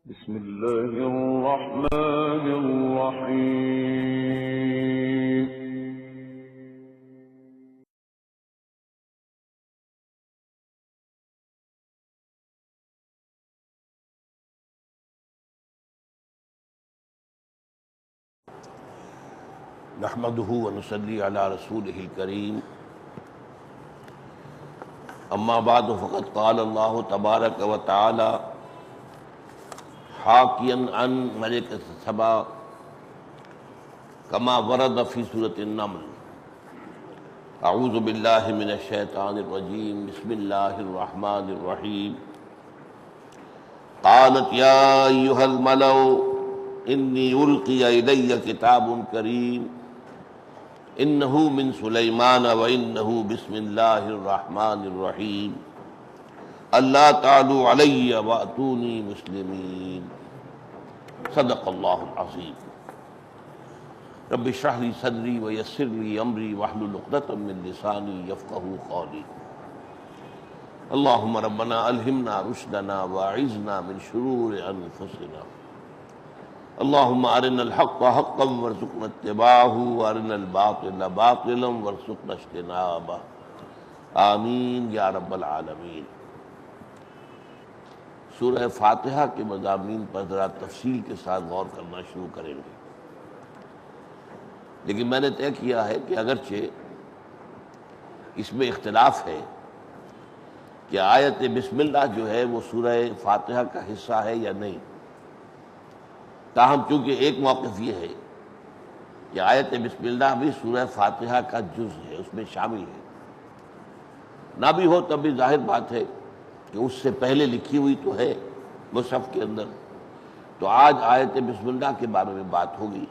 بسم الله الرحمن الرحيم. نحمده ونصلي على رسوله الكريم. اما بعد فقد قال الله تبارك وتعالى حاكيا عن ملكة سبا كما ورد في سورة النمل. اعوذ بالله من الشيطان الرجيم. بسم الله الرحمن الرحيم. قالت يا أيها الملأ إني ألقي إلي كتاب كريم إنه من سليمان وإنه بسم الله الرحمن الرحيم ألا تعلوا علي وأتوني مسلمين. صدق الله العظيم. رب اشرح لي صدري ويسر لي أمري واحلل عقدة من لساني يفقهوا قولي. اللهم ربنا ألهمنا رشدنا وأعذنا من شرور أنفسنا. اللهم أرنا الحق حقا وارزقنا اتباعه وأرنا الباطل باطلا وارزقنا اجتنابه. آمین یا رب العالمین. سورہ فاتحہ کے مضامین پر ذرا تفصیل کے ساتھ غور کرنا شروع کریں گے، لیکن میں نے طے کیا ہے کہ اگرچہ اس میں اختلاف ہے کہ آیت بسم اللہ جو ہے وہ سورہ فاتحہ کا حصہ ہے یا نہیں، تاہم چونکہ ایک موقف یہ ہے کہ آیت بسم اللہ بھی سورہ فاتحہ کا جز ہے، اس میں شامل ہے، نہ بھی ہو تب بھی ظاہر بات ہے کہ اس سے پہلے لکھی ہوئی تو ہے مصحف کے اندر، تو آج آیت بسم اللہ کے بارے میں بات ہوگی۔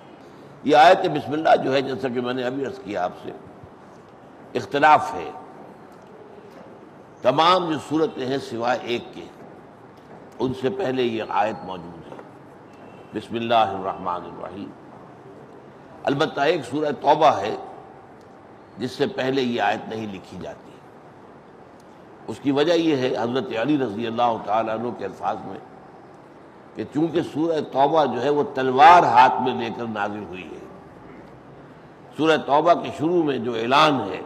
یہ آیت بسم اللہ جو ہے، جیسا کہ میں نے ابھی عرض کیا آپ سے، اختلاف ہے، تمام جو صورتیں ہیں سوائے ایک کے ان سے پہلے یہ آیت موجود ہے، بسم اللہ الرحمن الرحیم۔ البتہ ایک سورہ توبہ ہے جس سے پہلے یہ آیت نہیں لکھی جاتی۔ اس کی وجہ یہ ہے حضرت علی رضی اللہ تعالیٰ عنہ کے الفاظ میں کہ چونکہ سورہ توبہ جو ہے وہ تلوار ہاتھ میں لے کر نازل ہوئی ہے۔ سورہ توبہ کے شروع میں جو اعلان ہے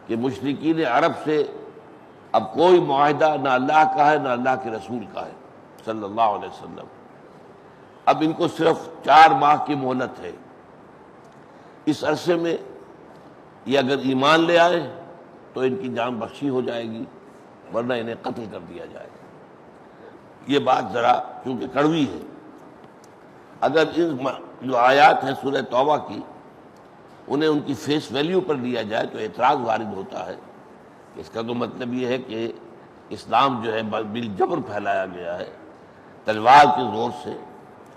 کہ مشرکین عرب سے اب کوئی معاہدہ نہ اللہ کا ہے نہ اللہ کے رسول کا ہے صلی اللہ علیہ وسلم، اب ان کو صرف 4 ماہ کی مہلت ہے، اس عرصے میں یہ اگر ایمان لے آئے تو ان کی جان بخشی ہو جائے گی، ورنہ انہیں قتل کر دیا جائے گا۔ یہ بات ذرا چونکہ کڑوی ہے، اگر ان جو آیات ہیں سورہ توبہ کی انہیں ان کی فیس ویلیو پر لیا جائے تو اعتراض وارد ہوتا ہے۔ اس کا تو مطلب یہ ہے کہ اسلام جو ہے بالجبر پھیلایا گیا ہے، تلوار کے زور سے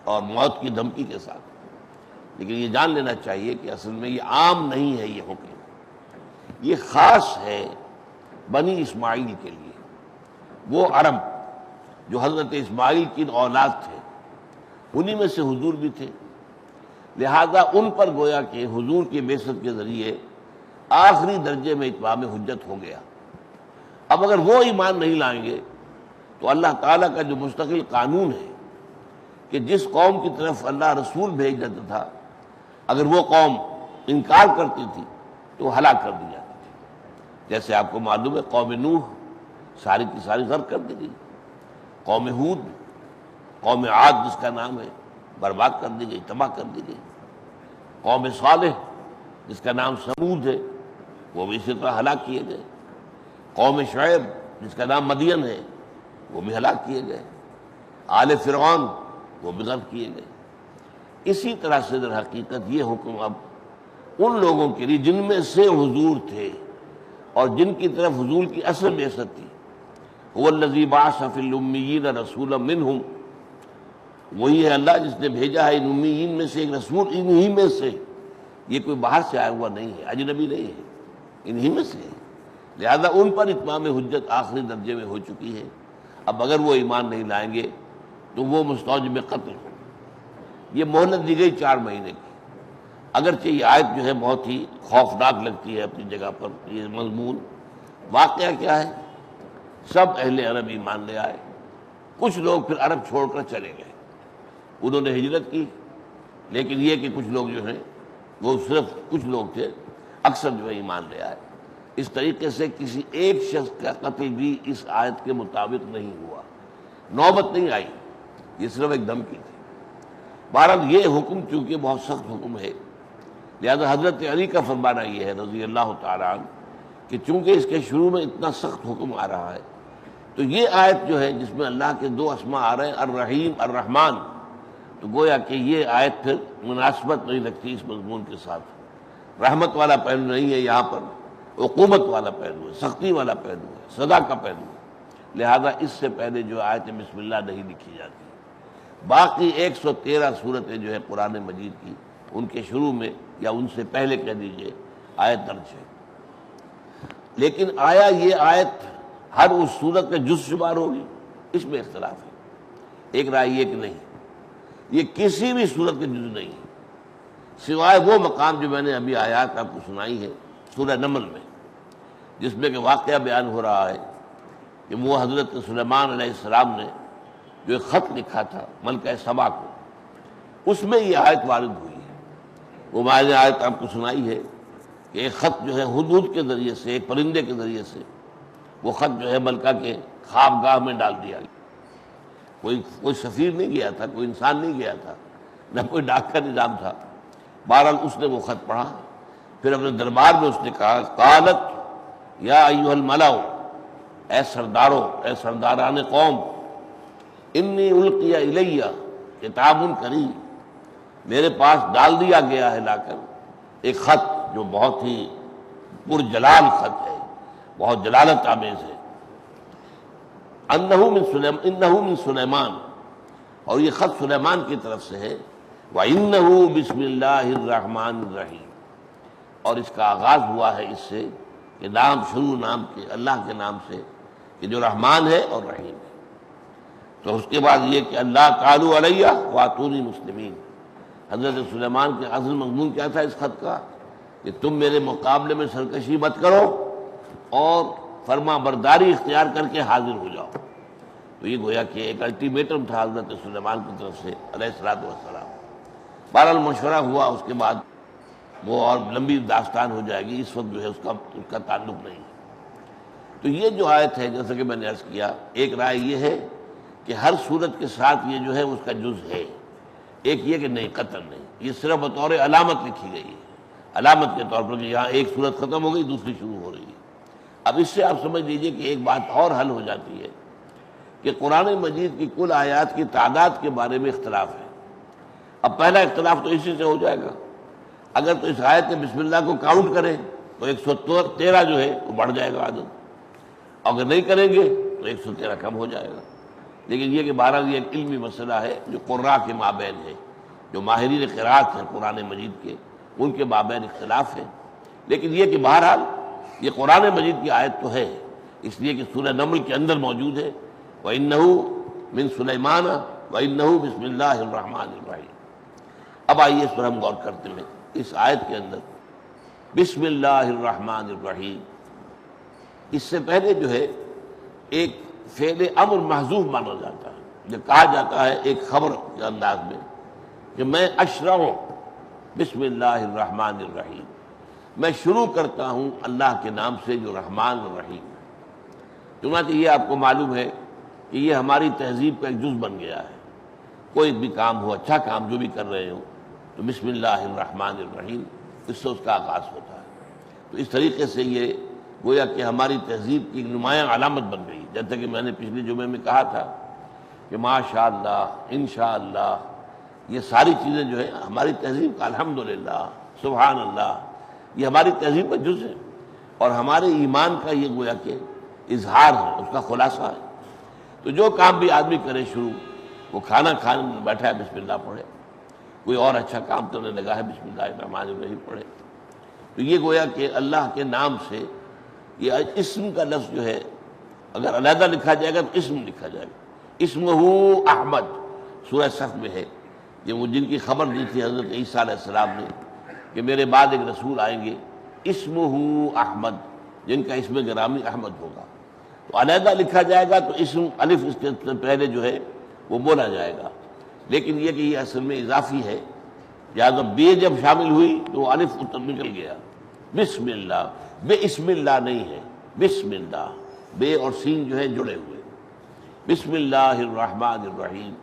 اور موت کی دھمکی کے ساتھ، لیکن یہ جان لینا چاہیے کہ اصل میں یہ عام نہیں ہے، یہ حکم یہ خاص ہے بنی اسماعیل کے لیے، وہ عرب جو حضرت اسماعیل کی اولاد تھے، انہی میں سے حضور بھی تھے، لہذا ان پر گویا کہ حضور کی بعثت کے ذریعے آخری درجے میں اتمام حجت ہو گیا۔ اب اگر وہ ایمان نہیں لائیں گے تو اللہ تعالیٰ کا جو مستقل قانون ہے کہ جس قوم کی طرف اللہ رسول بھیج دیتا تھا، اگر وہ قوم انکار کرتی تھی تو ہلاک کر دی جاتی تھی۔ جیسے آپ کو معلوم ہے قوم نوح ساری کی ساری غرق کر دی گئی، قوم ہود، قوم عاد جس کا نام ہے برباد کر دی گئی، تباہ کر دی گئی، قوم صالح جس کا نام سمود ہے وہ بھی اسی طرح ہلاک کیے گئے، قوم شعیب جس کا نام مدین ہے وہ بھی ہلاک کیے گئے، آل فرعون وہ بھی غرق کیے گئے۔ اسی طرح سے در حقیقت یہ حکم اب ان لوگوں کے لیے جن میں سے حضور تھے اور جن کی طرف حضور کی اصل بعثت تھی، هو الذی بعث فی الامیین رسولا منہم، وہی ہے اللہ جس نے بھیجا ہے ان امیین میں سے ایک رسول، انہی میں سے، یہ کوئی باہر سے آیا ہوا نہیں ہے، اجنبی نہیں ہے، انہی میں سے ہے، لہذا ان پر اتمام حجت آخری درجے میں ہو چکی ہے۔ اب اگر وہ ایمان نہیں لائیں گے تو وہ مستوجب قتل ہو۔ یہ مہلت دی گئی 4 مہینے کی، اگرچہ یہ آیت جو ہے بہت ہی خوفناک لگتی ہے اپنی جگہ پر، یہ مضمون واقعہ کیا ہے؟ سب اہل عرب ایمان لے آئے، کچھ لوگ پھر عرب چھوڑ کر چلے گئے، انہوں نے ہجرت کی، لیکن یہ کہ کچھ لوگ جو ہیں وہ صرف کچھ لوگ تھے، اکثر جو ہے ایمان لے آئے۔ اس طریقے سے کسی ایک شخص کا قتل بھی اس آیت کے مطابق نہیں ہوا، نوبت نہیں آئی، یہ صرف ایک دھمکی تھی۔ بہرحال یہ حکم چونکہ بہت سخت حکم ہے، لہذا حضرت علی کا فرمانا یہ ہے رضی اللہ تعالیٰ عنہ کہ چونکہ اس کے شروع میں اتنا سخت حکم آ رہا ہے، تو یہ آیت جو ہے جس میں اللہ کے دو اسماء آ رہے ہیں الرحیم الرحمن، تو گویا کہ یہ آیت پھر مناسبت نہیں رکھتی اس مضمون کے ساتھ۔ رحمت والا پہلو نہیں ہے یہاں پر، عقوبت والا پہلو ہے، سختی والا پہلو ہے، سزا کا پہلو ہے، لہذا اس سے پہلے جو آیت بسم اللہ نہیں لکھی جاتی۔ باقی 113 صورتیں جو ہے قرآن مجید کی، ان کے شروع میں یا ان سے پہلے کہہ دیجئے آیت درج ہے، لیکن آیا یہ آیت ہر اس صورت میں جز شمار ہوگی؟ اس میں اختلاف ہے۔ ایک رائے یہ کہ نہیں، یہ کسی بھی صورت کے جز نہیں ہے، سوائے وہ مقام جو میں نے ابھی آیات آپ کو سنائی ہے سورہ نمل میں، جس میں کہ واقعہ بیان ہو رہا ہے کہ وہ حضرت سلیمان علیہ السلام نے جو ایک خط لکھا تھا ملکہ سبا کو، اس میں یہ آیت وارد ہوئی ہے۔ وہ میں نے آیت آپ کو سنائی ہے کہ ایک خط جو ہے ہدہد کے ذریعے سے، ایک پرندے کے ذریعے سے وہ خط جو ہے ملکہ کے خوابگاہ میں ڈال دیا گیا۔ کوئی سفیر نہیں گیا تھا، کوئی انسان نہیں گیا تھا، نہ کوئی ڈاک کا نظام تھا۔ بہرحال اس نے وہ خط پڑھا، پھر اپنے دربار میں اس نے کہا قالت یا ایھا الملأ، اے سرداروں، اے سرداران قوم، انی القی الی کتاب کریم، میرے پاس ڈال دیا گیا ہے لا کر ایک خط جو بہت ہی پرجلال خط ہے، بہت جلالت آمیز ہے، انہ من سلیمان، اور یہ خط سلیمان کی طرف سے ہے، وَإِنَّهُ بسم اللہ الرحمن الرحیم، اور اس کا آغاز ہوا ہے اس سے کہ نام شروع نام کے اللہ کے نام سے کہ جو رحمان ہے اور رحیم ہے۔ تو اس کے بعد یہ کہ اللہ تعالیٰ علیہ واتونی مسلمین، حضرت سلیمان کے اصل مضمون کیا تھا اس خط کا کہ تم میرے مقابلے میں سرکشی مت کرو اور فرما برداری اختیار کر کے حاضر ہو جاؤ۔ تو یہ گویا کہ ایک الٹیمیٹم تھا حضرت سلیمان کی طرف سے علیہ الصلوۃ والسلام۔ بہرحال مشورہ ہوا، اس کے بعد وہ اور لمبی داستان ہو جائے گی، اس وقت جو ہے اس کا تعلق نہیں ہے۔ تو یہ جو آیت ہے جیسا کہ میں نے عرض کیا، ایک رائے یہ ہے کہ ہر صورت کے ساتھ یہ جو ہے اس کا جز ہے، ایک یہ کہ نہیں قطعاً نہیں، یہ صرف بطور علامت لکھی گئی ہے، علامت کے طور پر کہ یہاں ایک صورت ختم ہو گئی دوسری شروع ہو رہی ہے۔ اب اس سے آپ سمجھ لیجئے کہ ایک بات اور حل ہو جاتی ہے کہ قرآن مجید کی کل آیات کی تعداد کے بارے میں اختلاف ہے۔ اب پہلا اختلاف تو اسی سے ہو جائے گا، اگر تو اس آیت میں بسم اللہ کو کاؤنٹ کریں تو 113 جو ہے وہ بڑھ جائے گا عدد، اگر نہیں کریں گے تو 113 کم ہو جائے گا۔ لیکن یہ کہ بہرحال یہ ایک علمی مسئلہ ہے جو قراء کے مابین ہے، جو ماہرین قراءت ہیں قرآن مجید کے، ان کے مابین اختلاف ہے۔ لیکن یہ کہ بہرحال یہ قرآن مجید کی آیت تو ہے، اس لیے کہ سورہ نمل کے اندر موجود ہے وَإِنَّهُ مِن سُلَيْمَانَ وَإِنَّهُ بسم اللہ الرحمن الرحیم۔ اب آئیے اس پر ہم غور کرتے ہیں، اس آیت کے اندر بسم اللہ الرحمن الرحیم، اس سے پہلے جو ہے ایک فعل امر محذوف مانا جاتا ہے، جو کہا جاتا ہے ایک خبر کے انداز میں کہ میں اشرع بسم اللہ الرحمن الرحیم، میں شروع کرتا ہوں اللہ کے نام سے جو رحمان الرحیم ہے۔ چنانچہ یہ آپ کو معلوم ہے کہ یہ ہماری تہذیب کا ایک جز بن گیا ہے، کوئی بھی کام ہو، اچھا کام جو بھی کر رہے ہو تو بسم اللہ الرحمن الرحیم اس سے اس کا آغاز ہوتا ہے۔ تو اس طریقے سے یہ گویا کہ ہماری تہذیب کی ایک نمایاں علامت بن گئی، جیسا کہ میں نے پچھلے جمعے میں کہا تھا کہ ماشاء اللہ، انشاءاللہ، یہ ساری چیزیں جو ہیں ہماری تہذیب کا الحمدللہ، سبحان اللہ، یہ ہماری تہذیب کا جز ہے اور ہمارے ایمان کا یہ گویا کہ اظہار ہے، اس کا خلاصہ ہے۔ تو جو کام بھی آدمی کرے شروع، وہ کھانا کھانے میں بیٹھا ہے بسم اللہ پڑھے، کوئی اور اچھا کام کرنے لگا ہے بسم اللہ الرحمن الرحیم پڑھے، تو یہ گویا کہ اللہ کے نام سے یہ اسم کا لفظ جو ہے اگر علیحدہ لکھا جائے گا تو اسم لکھا جائے گا۔ اسمہ احمد سورہ صف میں ہے، یہ وہ جن کی خبر دی تھی حضرت عیسیٰ علیہ السلام نے کہ میرے بعد ایک رسول آئیں گے اسمہ احمد، جن کا اسم گرامی احمد ہوگا۔ تو علیحدہ لکھا جائے گا تو اسم الف اس کے پہلے جو ہے وہ بولا جائے گا، لیکن یہ کہ یہ اصل میں اضافی ہے، لہٰذا بے جب شامل ہوئی تو وہ الف نکل گیا۔ بسم اللہ، بے اسم اللہ نہیں ہے، بسم اللہ، بے اور سین جو ہے جڑے ہوئے۔ بسم اللہ الرحمن الرحیم۔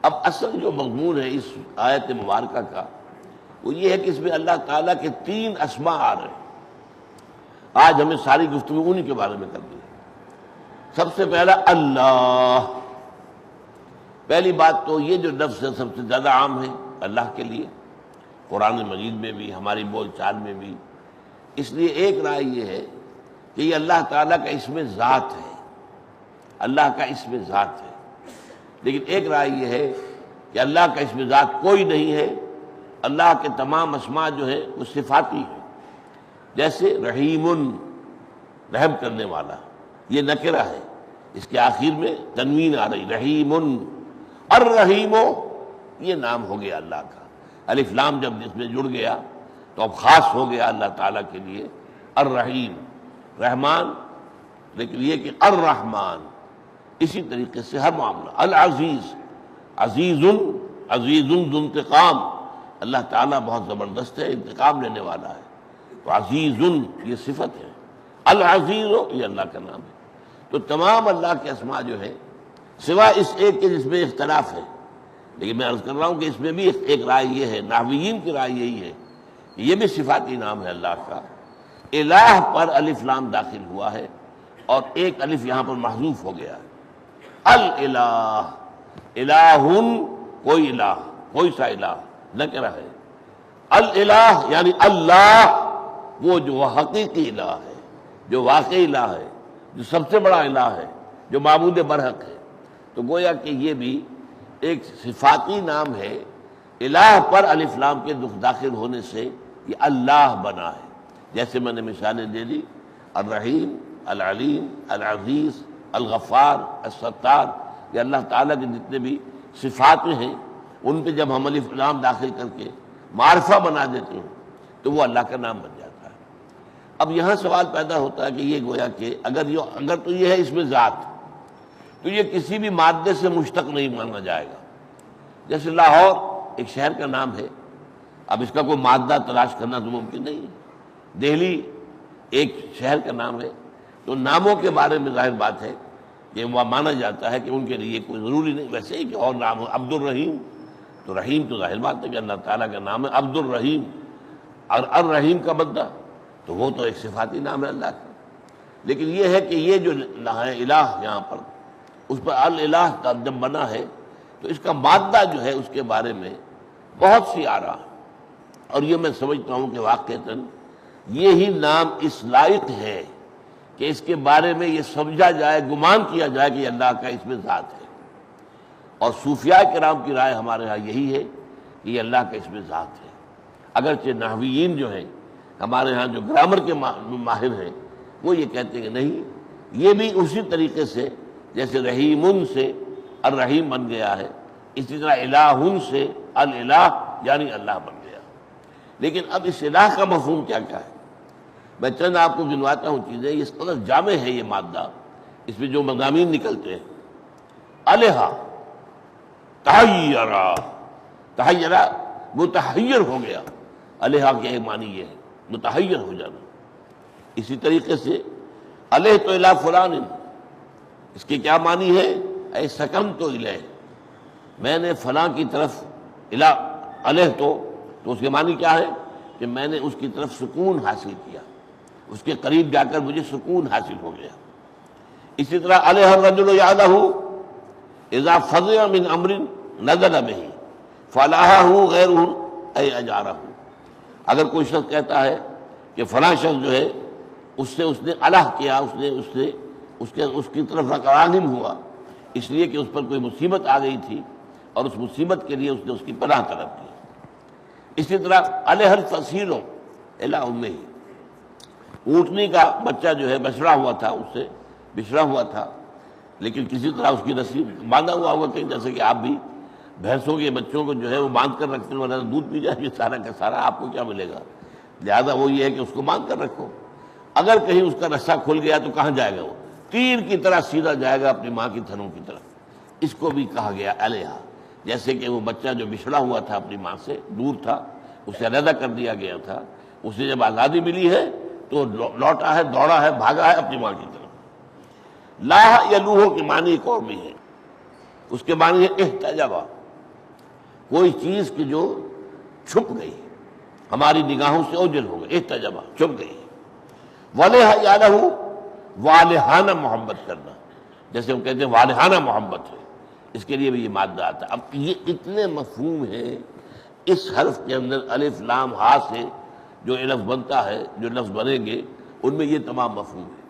اب اصل جو مضمون ہے اس آیت مبارکہ کا وہ یہ ہے کہ اس میں اللہ تعالیٰ کے 3 اسماء آ رہے ہیں۔ آج ہمیں ساری گفتگو انہی کے بارے میں کرنی ہے۔ سب سے پہلا اللہ۔ پہلی بات تو یہ جو لفظ ہے سب سے زیادہ عام ہے اللہ کے لیے، قرآن مجید میں بھی، ہماری بول چال میں بھی، اس لیے ایک رائے یہ ہے کہ یہ اللہ تعالیٰ کا اسم ذات ہے، اللہ کا اسم ذات ہے۔ لیکن ایک رائے یہ ہے کہ اللہ کا اسم ذات کوئی نہیں ہے، اللہ کے تمام اسماء جو ہے وہ صفاتی ہیں۔ جیسے رحیم، رحم کرنے والا، یہ نکرہ ہے، اس کے آخر میں تنوین آ رہی، رحیم۔ الرحیم، یہ نام ہو گیا اللہ کا، الف لام جب اس میں جڑ گیا تو اب خاص ہو گیا اللہ تعالیٰ کے لیے۔ الرحیم، رحمان، لیکن یہ کہ الرحمن، اسی طریقے سے ہر معاملہ۔ العزیز، عزیز، عزیز ذو انتقام، اللہ تعالیٰ بہت زبردست ہے، انتقام لینے والا ہے، تو عزیز یہ صفت ہے، العزیز یہ اللہ کا نام ہے۔ تو تمام اللہ کے اسماء جو ہے سوا اس ایک کے جس میں اختلاف ہے، لیکن میں عرض کر رہا ہوں کہ اس میں بھی ایک رائے یہ ہے، نحویین کی رائے یہی ہے کہ یہ بھی صفاتی نام ہے اللہ کا۔ الہ پر الف لام داخل ہوا ہے اور ایک الف یہاں پر محذوف ہو گیا ہے۔ الالہ، الہ، کوئی الہ، کوئی سا الہ نکرہ ہے۔ الالہ یعنی اللہ، وہ جو حقیقی الہ ہے، جو واقعی الہ ہے، جو سب سے بڑا الہ ہے، جو معبود برحق ہے۔ تو گویا کہ یہ بھی ایک صفاتی نام ہے، الہ پر الف لام کے داخل ہونے سے یہ اللہ بنا ہے۔ جیسے میں نے مثالیں دے دی، الرحیم، العلیم، العزیز، الغفار، الستار، یہ اللہ تعالیٰ کے جتنے بھی صفات ہیں ان پہ جب ہم الف لام داخل کر کے معرفہ بنا دیتے ہیں تو وہ اللہ کا نام بن جاتا ہے۔ اب یہاں سوال پیدا ہوتا ہے کہ یہ گویا کہ اگر تو یہ ہے اس میں ذات، تو یہ کسی بھی مادے سے مشتق نہیں مانا جائے گا۔ جیسے لاہور ایک شہر کا نام ہے، اب اس کا کوئی مادہ تلاش کرنا تو ممکن نہیں ہے۔ دہلی ایک شہر کا نام ہے، تو ناموں کے بارے میں ظاہر بات ہے کہ وہ مانا جاتا ہے کہ ان کے لیے کوئی ضروری نہیں، ویسے ہی کہ اور نام ہو، عبد الرحیم، تو رحیم تو ظاہر بات ہے کہ اللہ تعالیٰ کا نام ہے عبد الرحیم، اور الرحیم کا بندہ تو وہ تو ایک صفاتی نام ہے اللہ کا۔ لیکن یہ ہے کہ یہ جو الہ یہاں پر اس پر الالہ کا جب بنا ہے تو اس کا مادہ جو ہے اس کے بارے میں بہت سی آراء ہے، اور یہ میں سمجھتا ہوں کہ واقعتاً یہی نام اس لائق ہے کہ اس کے بارے میں یہ سمجھا جائے، گمان کیا جائے کہ یہ اللہ کا اس میں ذات ہے۔ اور صوفیاء کرام کی رائے ہمارے ہاں یہی ہے کہ یہ اللہ کا اس میں ذات ہے۔ اگرچہ نحویین جو ہیں ہمارے ہاں جو گرامر کے ماہر ہیں وہ یہ کہتے ہیں کہ نہیں، یہ بھی اسی طریقے سے جیسے رحیم سے الرحیم بن گیا ہے، اسی طرح الہ سے الالہ یعنی اللہ بن گیا۔ لیکن اب اس الہ کا مفہوم کیا کیا ہے؟ میں چند آپ کو گنواتا ہوں چیزیں، اس قدر جامع ہے یہ مادہ، اس میں جو مضامین نکلتے ہیں۔ الہ، تحیرہ، تحیرہ متحیر ہو گیا، الہ کے ایک معنی یہ ہے متحیر ہو جانا۔ اسی طریقے سے الہ تو الی فلان، اس کے کیا معنی ہے؟ اے سکن تو الہ، میں نے فلاں کی طرف، الہ تو اس کے معنی کیا ہے کہ میں نے اس کی طرف سکون حاصل کیا، اس کے قریب جا کر مجھے سکون حاصل ہو گیا۔ اسی طرح الہ الرجل یعلہ اذا فزع من امر نزل به فلاحہ غیرہ اے اجارہ، اگر کوئی شخص کہتا ہے کہ فلاں شخص جو ہے اس نے الہ کیا، اس کی طرف راغب ہوا اس لیے کہ اس پر کوئی مصیبت آ گئی تھی اور اس مصیبت کے لیے اس نے اس کی پناہ طلب کی۔ اسی طرح الہ الفصیل الی امہ، اونٹنی کا بچہ جو ہے بچڑا ہوا تھا، اس سے بچھڑا ہوا تھا، لیکن کسی طرح اس کی رسی باندھا ہوا ہوگا کہیں، جیسے کہ آپ بھی بھینسوں کے بچوں کو جو ہے وہ باندھ کر رکھتے ہیں، ورنہ دودھ پی جائے گی سارا کا سارا، آپ کو کیا ملے گا؟ لہذا وہ یہ ہے کہ اس کو باندھ کر رکھو، اگر کہیں اس کا رسہ کھل گیا تو کہاں جائے گا وہ؟ تیر کی طرح سیدھا جائے گا اپنی ماں کی تھنوں کی طرف. اس کو بھی کہا گیا علیہ، جیسے کہ وہ بچہ جو بچھڑا ہوا تھا اپنی ماں سے، دور تھا، اسے علیحدہ کر دیا گیا تھا، اسے جب آزادی ملی ہے تو لوٹا ہے، دوڑا ہے، بھاگا ہے اپنی ماں کی طرف. لاہ یا لوہو کی معنی ایک اور بھی ہے، اس کے معنی ہے احتجبا، کوئی چیز کی جو چھپ گئی، ہماری نگاہوں سے اوجل ہو گئی، احتجبا چھپ گئی. والہ یا لہو، والہانہ محبت کرنا، جیسے ہم کہتے ہیں والہانہ محبت ہے، اس کے لیے بھی یہ مادہ آتا ہے. اب یہ اتنے مفہوم ہیں اس حرف کے اندر، الف لام ہا سے جو لفظ بنتا ہے، جو لفظ بنیں گے ان میں یہ تمام مفہوم ہے.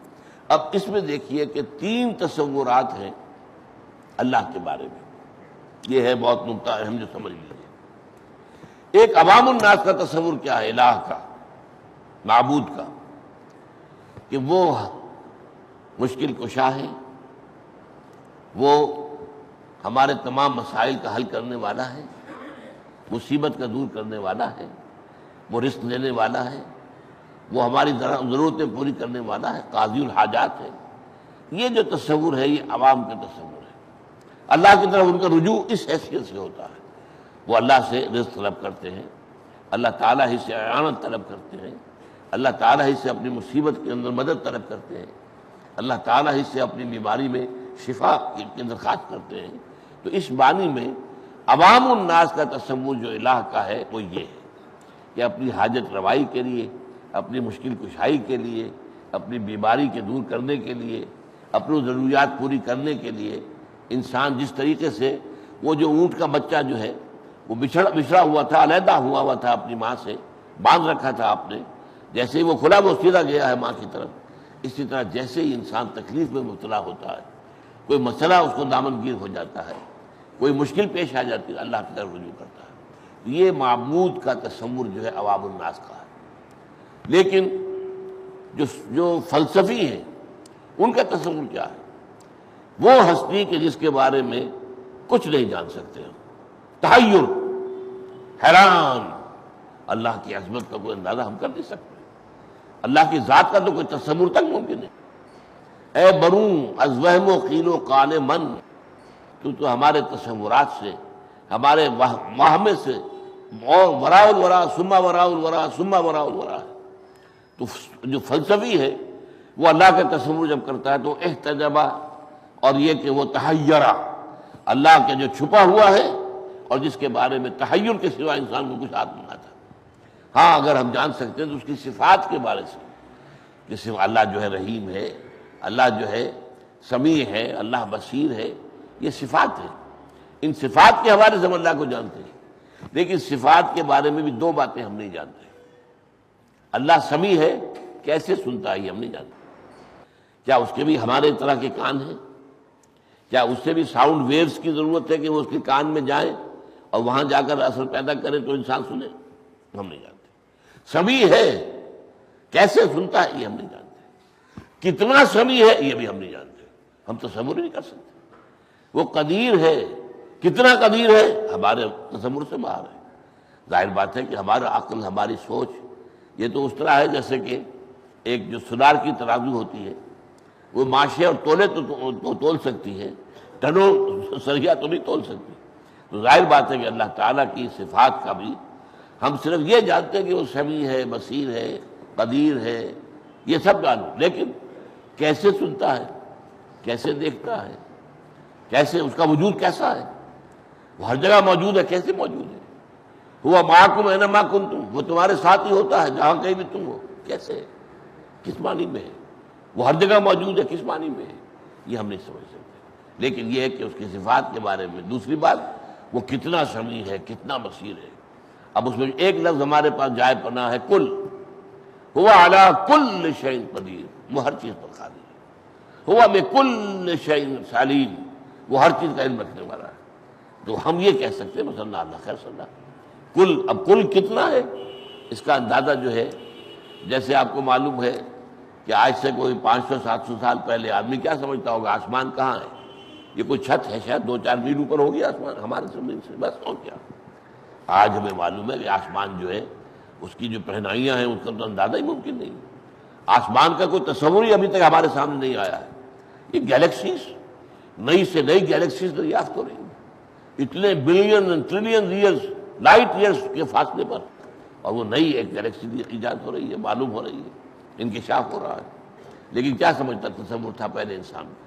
اب اس میں دیکھیے کہ 3 تصورات ہیں اللہ کے بارے میں، یہ ہے بہت نقطہ اہم جو سمجھ لیجیے. ایک عوام الناس کا تصور کیا ہے الہ کا، معبود کا، کہ وہ مشکل کشا ہے، وہ ہمارے تمام مسائل کا حل کرنے والا ہے، مصیبت کا دور کرنے والا ہے، وہ رزق دینے والا ہے، وہ ہماری ضرورتیں پوری کرنے والا ہے، قاضی الحاجات ہے. یہ جو تصور ہے یہ عوام کا تصور ہے. اللہ کی طرف ان کا رجوع اس حیثیت سے ہوتا ہے، وہ اللہ سے رزق طلب کرتے ہیں، اللہ تعالیٰ ہی سے اعانت طلب کرتے ہیں، اللہ تعالیٰ ہی سے اپنی مصیبت کے اندر مدد طلب کرتے ہیں، اللہ تعالیٰ ہی سے اپنی بیماری میں شفا کی درخواست کرتے ہیں. تو اس معنی میں عوام الناس کا تصور جو الہ کا ہے وہ یہ ہے کہ اپنی حاجت روائی کے لیے، اپنی مشکل کشائی کے لیے، اپنی بیماری کے دور کرنے کے لیے، اپنی ضروریات پوری کرنے کے لیے انسان جس طریقے سے وہ جو اونٹ کا بچہ جو ہے وہ بچھڑا ہوا تھا، علیحدہ ہوا تھا اپنی ماں سے، باندھ رکھا تھا آپ نے، جیسے ہی وہ کھلا وہ سیدھا گیا ہے ماں کی طرف، اسی طرح جیسے ہی انسان تکلیف میں مبتلا ہوتا ہے، کوئی مسئلہ اس کو دامنگیر ہو جاتا ہے، کوئی مشکل پیش آ جاتی ہے، اللہ کی طرف رجوع کرتا ہے. یہ معبود کا تصور جو ہے عوام الناس کا ہے. لیکن جو فلسفی ہیں ان کا تصور کیا ہے؟ وہ ہستی کہ جس کے بارے میں کچھ نہیں جان سکتے ہم، تحیر، حیران، اللہ کی عظمت کا کوئی اندازہ ہم کر نہیں سکتے، اللہ کی ذات کا تو کوئی تصور تک ممکن نہیں. اے بروں از وہم و قیل و قال من، تو ہمارے تصورات سے، ہمارے وہم سے، اور وراء الورا ثم وراء الورا ثم وراء الورا ہے. تو جو فلسفی ہے وہ اللہ کا تصور جب کرتا ہے تو احتجبہ، اور یہ کہ وہ تحیرہ، اللہ کے جو چھپا ہوا ہے اور جس کے بارے میں تحیر کے سوا انسان کو کچھ ہاتھ نہیں آتا. ہاں اگر ہم جان سکتے ہیں تو اس کی صفات کے بارے سے، کہ صرف اللہ جو ہے رحیم ہے، اللہ جو ہے سمیع ہے، اللہ بصیر ہے، یہ صفات ہیں. ان صفات کے حوالے سے ہم اللہ کو جانتے ہیں، لیکن صفات کے بارے میں بھی 2 باتیں ہم نہیں جانتے. اللہ سمیع ہے، کیسے سنتا ہے یہ ہم نہیں جانتے. کیا اس کے بھی ہمارے طرح کے کان ہیں؟ کیا اس سے بھی ساؤنڈ ویوز کی ضرورت ہے کہ وہ اس کے کان میں جائیں اور وہاں جا کر اثر پیدا کرے تو انسان سنے؟ ہم نہیں جانتے. سمیع ہے، کیسے سنتا ہے یہ ہم نہیں جانتے. کتنا سمیع ہے یہ بھی ہم نہیں جانتے، ہم تصور نہیں کر سکتے. وہ قدیر ہے، کتنا قدیر ہے ہمارے تصور سے باہر ہے. ظاہر بات ہے کہ ہمارا عقل، ہماری سوچ یہ تو اس طرح ہے جیسے کہ ایک جو سنار کی ترازو ہوتی ہے، وہ ماشے اور تولے تو تول سکتی ہے، ٹنوں سریا تو نہیں تول سکتی. تو ظاہر بات ہے کہ اللہ تعالیٰ کی صفات کا بھی ہم صرف یہ جانتے ہیں کہ وہ سمیع ہے، بصیر ہے، قدیر ہے، یہ سب جانو، لیکن کیسے سنتا ہے، کیسے دیکھتا ہے، کیسے اس کا وجود کیسا ہے؟ وہ ہر جگہ موجود ہے، کیسے موجود ہے؟ ہوا معکم اینما کنتم، وہ تمہارے ساتھ ہی ہوتا ہے جہاں کہیں بھی تم ہو. کیسے، کس معنی میں ہے؟ وہ ہر جگہ موجود ہے، کس معنی میں ہے؟ یہ ہم نہیں سمجھ سکتے. لیکن یہ ہے کہ اس کی صفات کے بارے میں. دوسری بات، وہ کتنا سمیع ہے، کتنا بصیر ہے. اب اس میں ایک لفظ ہمارے پاس جائے پناہ ہے، کل. ہوا علی کل شیء قدیر، وہ ہر چیز پر قادر ہے. ہوا بکل شیء علیم، وہ ہر چیز کا علم رکھنے والا ہے. تو ہم یہ کہہ سکتے ہیں مثلا اللہ خیر صلی اللہ کل. اب کل کتنا ہے اس کا اندازہ جو ہے، جیسے آپ کو معلوم ہے کہ آج سے کوئی 500-700 سال پہلے آدمی کیا سمجھتا ہوگا آسمان کہاں ہے؟ یہ کوئی چھت ہے، شاید 2-4 میل اوپر ہوگی آسمان ہمارے زمین سے، بس. اور کیا؟ آج ہمیں معلوم ہے کہ آسمان جو ہے اس کی جو پہنائیاں ہیں اس کا تو اندازہ ہی ممکن نہیں. آسمان کا کوئی تصور ہی ابھی تک ہمارے سامنے نہیں آیا ہے. یہ گیلیکسیز نئی سے نئی گیلیکسیز دریافت ہو رہی ہیں، اتنے billion trillion years, light years کے فاصلے پر، اور وہ نئی ایک گیلیکسی ایجاد ہو رہی ہے، معلوم ہو رہی ہے، انکشاف ہو رہا ہے۔ لیکن کیا سمجھتا تصور تھا پہلے انسان کا؟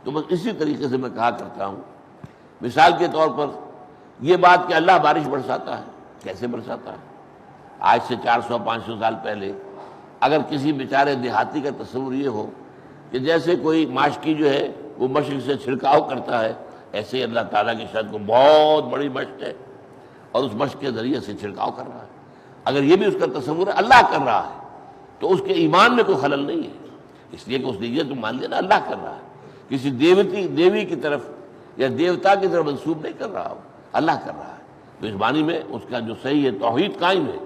تو بس اسی طریقے سے میں کہا کرتا ہوں، مثال کے طور پر یہ بات کہ اللہ بارش برساتا ہے، کیسے برساتا ہے؟ آج سے 400-500 سال پہلے اگر کسی بیچارے دیہاتی کا تصور یہ ہو کہ جیسے کوئی ماشکی جو ہے وہ مشق سے چھڑکاؤ کرتا ہے، ایسے اللہ تعالیٰ کی شاید کو بہت بڑی مشق ہے اور اس مشق کے ذریعے سے چھڑکاؤ کر رہا ہے، اگر یہ بھی اس کا تصور ہے اللہ کر رہا ہے تو اس کے ایمان میں کوئی خلل نہیں ہے، اس لیے کہ اس نے یہ تو مان لیا نا اللہ کر رہا ہے، کسی دیوی کی طرف یا دیوتا کی طرف منسوب نہیں کر رہا ہو، اللہ کر رہا ہے، تو اس معنی میں اس کا جو صحیح ہے توحید قائم ہے۔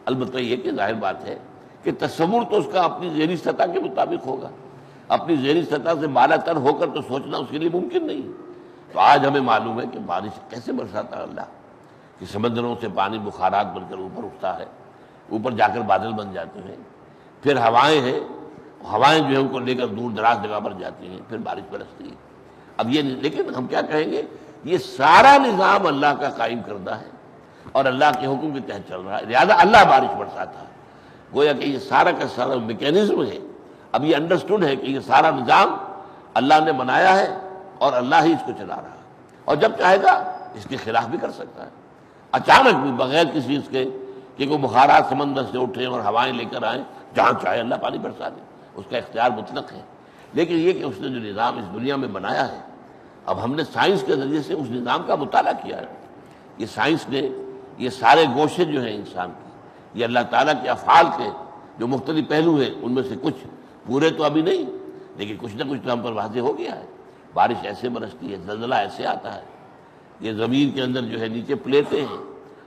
البتہ یہ کہ ظاہر بات ہے کہ تصور تو اس کا اپنی ذہنی سطح کے مطابق ہوگا، اپنی ذہنی سطح سے بالا تر ہو کر تو سوچنا اس کے لیے ممکن نہیں ہے۔ تو آج ہمیں معلوم ہے کہ بارش کیسے برساتا ہے اللہ، کہ سمندروں سے پانی بخارات بن کر اوپر اٹھتا ہے، اوپر جا کر بادل بن جاتے ہیں، پھر ہوائیں ہیں، ہوائیں جو ہے ان کو لے کر دور دراز جگہ پر جاتی ہیں، پھر بارش برستی ہے۔ اب یہ لیکن ہم کیا کہیں گے، یہ سارا نظام اللہ کا قائم کردہ ہے اور اللہ کے حکم کے تحت چل رہا ہے، لہٰذا اللہ بارش برساتا ہے۔ گویا کہ یہ سارا کا سارا میکینزم ہے، اب یہ انڈرسٹوڈ ہے کہ یہ سارا نظام اللہ نے بنایا ہے اور اللہ ہی اس کو چلا رہا ہے، اور جب چاہے گا اس کے خلاف بھی کر سکتا ہے، اچانک بھی بغیر کسی اس کے کہ کوئی بخارات سمندر سے اٹھے اور ہوائیں لے کر آئیں، جہاں چاہے اللہ پانی برسا دے، اس کا اختیار مطلق ہے۔ لیکن یہ کہ اس نے جو نظام اس دنیا میں بنایا ہے، اب ہم نے سائنس کے ذریعے سے اس نظام کا مطالعہ کیا ہے، یہ سائنس نے یہ سارے گوشے جو ہیں انسان کے، یہ اللہ تعالیٰ کے افعال کے جو مختلف پہلو ہیں، ان میں سے کچھ پورے تو ابھی نہیں، لیکن کچھ نہ کچھ تو ہم پر واضح ہو گیا ہے۔ بارش ایسے برستی ہے، زلزلہ ایسے آتا ہے، یہ زمین کے اندر جو ہے نیچے پلیٹیں ہیں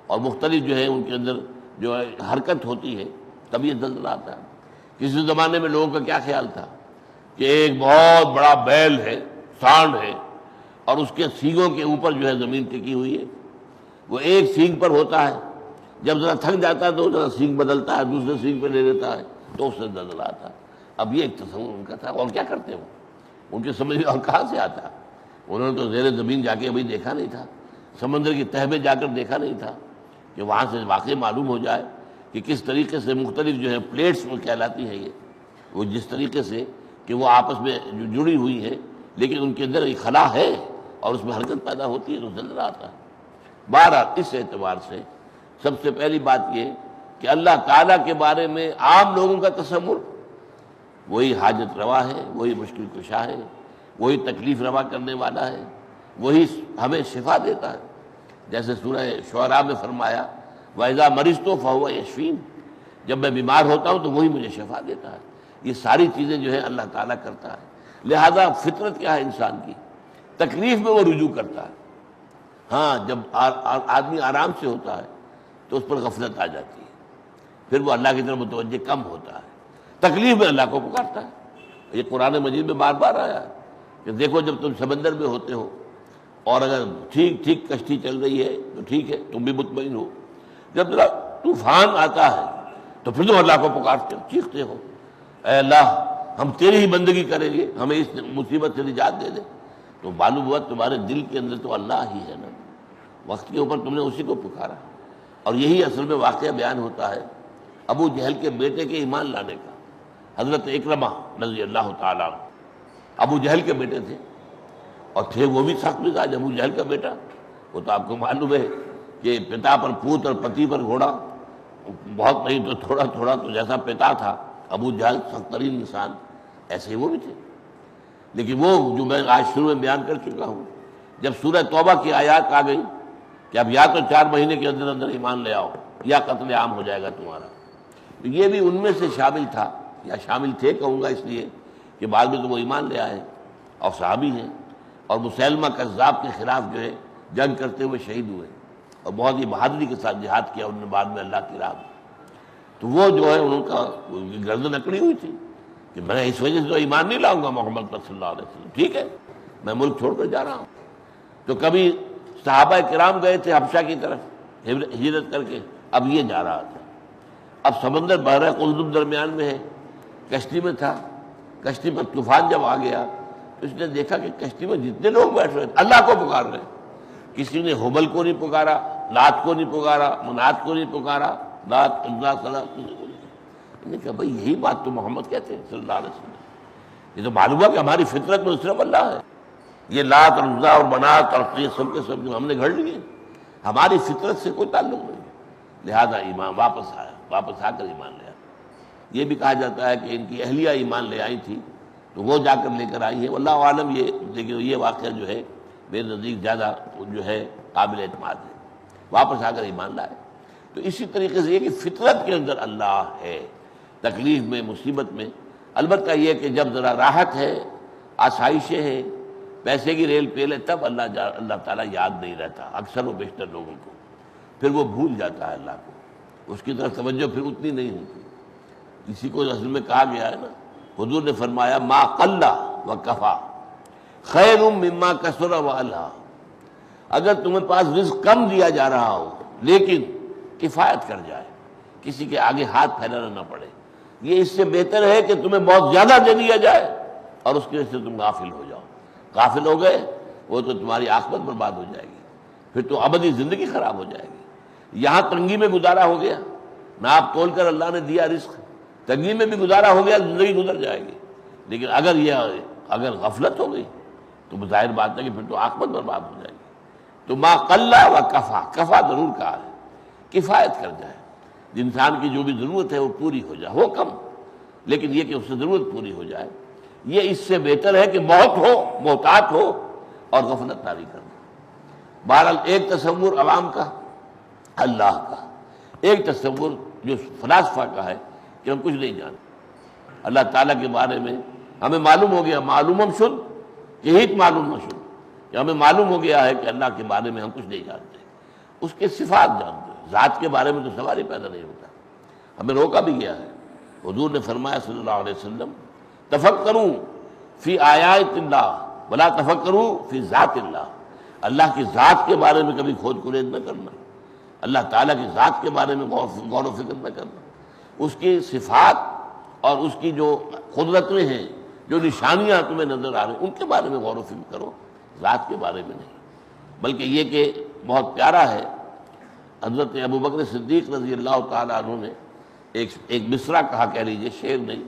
اور مختلف جو ہے ان کے اندر جو ہے حرکت ہوتی ہے، تب یہ زلزلہ آتا ہے۔ کسی زمانے میں لوگوں کا کیا خیال تھا کہ ایک بہت بڑا بیل ہے، سانڈ ہے، اور اس کے سینگوں کے اوپر جو ہے زمین ٹکی ہوئی ہے، وہ ایک سینگ پر ہوتا ہے، جب ذرا تھک جاتا ہے تو ذرا سینگ بدلتا ہے، دوسرے سینگ پہ لے لیتا ہے، تو اس سے زلزلہ آتا ہے۔ اب یہ ایک تصور ان کا تھا، اور کیا کرتے وہ، ان کے سمجھ میں اور کہاں سے آتا؟ انہوں نے تو زیر زمین جا کے ابھی دیکھا نہیں تھا، سمندر کی تہہ میں جا کر دیکھا نہیں تھا کہ وہاں سے واقعی معلوم ہو جائے کہ کس طریقے سے مختلف جو ہے پلیٹس میں کہلاتی ہیں یہ، وہ جس طریقے سے کہ وہ آپس میں جو جڑی ہوئی ہے لیکن ان کے اندر ایک خلا ہے اور اس میں حرکت پیدا ہوتی ہے تو زلزلہ آتا ہے۔ بہرحال اس اعتبار سے سب سے پہلی بات یہ کہ اللہ تعالیٰ کے بارے میں عام لوگوں کا تصور وہی حاجت روا ہے، وہی مشکل کشا ہے، وہی تکلیف روا کرنے والا ہے، وہی ہمیں شفا دیتا ہے، جیسے سورہ شعراء میں فرمایا وَإِذَا مَرِضْتُ فَهُوَ يَشْفِينِ، جب میں بیمار ہوتا ہوں تو وہی مجھے شفا دیتا ہے۔ یہ ساری چیزیں جو ہے اللہ تعالیٰ کرتا ہے، لہذا فطرت کیا ہے انسان کی، تکلیف میں وہ رجوع کرتا ہے۔ ہاں جب آدمی آرام سے ہوتا ہے تو اس پر غفلت آ جاتی ہے، پھر وہ اللہ کی طرف متوجہ کم ہوتا ہے، تکلیف میں اللہ کو پکارتا ہے۔ یہ قرآن مجید میں بار بار آیا ہے کہ دیکھو جب تم سمندر میں ہوتے ہو اور اگر ٹھیک ٹھیک کشتی چل رہی ہے تو ٹھیک ہے، تم بھی مطمئن ہو، جب ذرا طوفان آتا ہے تو پھر تم اللہ کو پکارتے ہو، چیختے ہو اے اللہ ہم تیری ہی بندگی کریں گے، ہمیں اس مصیبت سے نجات دے دے، تو معلوم ہوا تمہارے دل کے اندر تو اللہ ہی ہے نا، وقت کے اوپر تم نے اسی کو پکارا۔ اور یہی اصل میں واقعہ بیان ہوتا ہے ابو جہل کے بیٹے کے ایمان لانے کا۔ حضرت اکرمہ رضی اللہ تعالیٰ عنہ ابو جہل کے بیٹے تھے اور تھے وہ بھی سخت مزاج۔ ابو جہل کا بیٹا وہ تو آپ کو معلوم ہے کہ پتا پر پوت اور پتی پر گھوڑا، بہت نہیں تو تھوڑا تھوڑا، تو جیسا پتا تھا ابو جہل سخت ترین انسان، ایسے ہی وہ بھی تھے۔ لیکن وہ جو میں آج شروع میں بیان کر چکا ہوں، جب سورہ توبہ کی آیات آ گئی کہ اب یا تو 4 مہینے کے اندر اندر ایمان لے آؤ یا قتل عام ہو جائے گا تمہارا، تو یہ بھی ان میں سے شامل تھا، یا شامل تھے کہوں گا اس لیے کہ بعد میں تو وہ ایمان لے آئے اور صحابی ہیں، اور مسیلمہ کذاب کے خلاف جو ہے جنگ کرتے ہوئے شہید ہوئے اور بہت ہی بہادری کے ساتھ جہاد کیا انہوں نے بعد میں اللہ کی راہ میں۔ تو وہ جو ہے ان کا گردن اکڑی ہوئی تھی کہ میں اس وجہ سے تو ایمان نہیں لاؤں گا محمد صلی اللہ علیہ وسلم، ٹھیک ہے میں ملک چھوڑ کر جا رہا ہوں۔ تو کبھی صحابہ کرام گئے تھے حبشہ کی طرف ہجرت کر کے، اب یہ جا رہا تھا، اب سمندر بحر قلزم درمیان میں ہے، کشتی میں تھا، کشتی پر طوفان جب آ گیا اس نے دیکھا کہ کشتی میں جتنے لوگ بیٹھ رہے ہیں اللہ کو پکار رہے ہیں، کسی نے حبل کو نہیں پکارا، لات کو نہیں پکارا، منات کو نہیں پکارا، لات عزا صلاح کو نہیں پکارا۔ انہوں نے کہا بھائی یہی بات تو محمد کہتے ہیں صلی اللہ علیہ وسلم، یہ تو معلوم ہے کہ ہماری فطرت میں صرف اللہ ہے، یہ لات اور عزا اور منات اور یہ سب کے سب جو ہم نے گھڑ لیے ہماری فطرت سے کوئی تعلق نہیں ہے۔ لہذا ایمان واپس آیا، واپس آ کر ایمان لے آیا۔ یہ بھی کہا جاتا ہے کہ ان کی اہلیہ ایمان لے آئی تھی تو وہ جا کر لے کر آئی ہے، واللہ عالم۔ یہ لیکن یہ واقعہ جو ہے میرے نزدیک زیادہ جو ہے قابل اعتماد ہے، واپس آ کر ایمان لائے۔ تو اسی طریقے سے یہ کہ فطرت کے اندر اللہ ہے، تکلیف میں مصیبت میں، البتہ یہ کہ جب ذرا راحت ہے، آسائشیں ہیں، پیسے کی ریل پیل ہے، تب اللہ تعالیٰ یاد نہیں رہتا اکثر و بیشتر لوگوں کو، پھر وہ بھول جاتا ہے اللہ کو، اس کی طرف توجہ پھر اتنی نہیں ہوتی۔ اسی کو اصل میں کہا گیا ہے نا، حضور نے فرمایا ما قل و کفا خیر مما کثر و الہا، اگر تمہیں پاس رزق کم دیا جا رہا ہو لیکن کفایت کر جائے، کسی کے آگے ہاتھ پھیلانا نہ پڑے، یہ اس سے بہتر ہے کہ تمہیں بہت زیادہ دے دیا جائے اور اس کی وجہ سے تم غافل ہو جاؤ۔ غافل ہو گئے وہ تو تمہاری عاقبت برباد ہو جائے گی، پھر تو ابدی زندگی خراب ہو جائے گی۔ یہاں تنگی میں گزارا ہو گیا، ناپ تول کر اللہ نے دیا رزق، تنگی میں بھی گزارا ہو گیا، زندگی گزر جائے گی۔ لیکن اگر غفلت ہو گئی تو ظاہر بات ہے کہ پھر تو عاقبت برباد ہو جائے گی۔ تو ما قل و کفا، کفا ضرور کہا ہے، کفایت کر جائے، انسان کی جو بھی ضرورت ہے وہ پوری ہو جائے، ہو کم لیکن یہ کہ اس سے ضرورت پوری ہو جائے، یہ اس سے بہتر ہے کہ بہت ہو، محتاط ہو اور غفلت طاری کرنا۔ بہرحال ایک تصور عوام کا اللہ کا، ایک تصور جو فلاسفہ کا ہے کہ ہم کچھ نہیں جانتے اللہ تعالیٰ کے بارے میں، ہمیں معلوم ہو گیا معلوم ہم شد یہی معلوم نہ شد، کہ ہمیں معلوم ہو گیا ہے کہ اللہ کے بارے میں ہم کچھ نہیں جانتے، اس کے صفات جانتے ہیں، ذات کے بارے میں تو سوال ہی پیدا نہیں ہوتا۔ ہمیں روکا بھی گیا ہے، حضور نے فرمایا صلی اللہ علیہ وسلم تفکروا فی آیات اللہ ولا تفکروا فی ذات اللہ، اللہ کی ذات کے بارے میں کبھی کھود کرید نہ کرنا، اللہ تعالیٰ کی ذات کے بارے میں غور و فکر نہ کرنا، اس کی صفات اور اس کی جو قدرتیں ہیں، جو نشانیاں تمہیں نظر آ رہی ہیں ان کے بارے میں غور و فکر کرو، ذات کے بارے میں نہیں۔ بلکہ یہ کہ بہت پیارا ہے، حضرت ابوبکر صدیق رضی اللہ تعالیٰ عنہ نے ایک مصرع کہا، کہہ لیجیے شعر نہیں،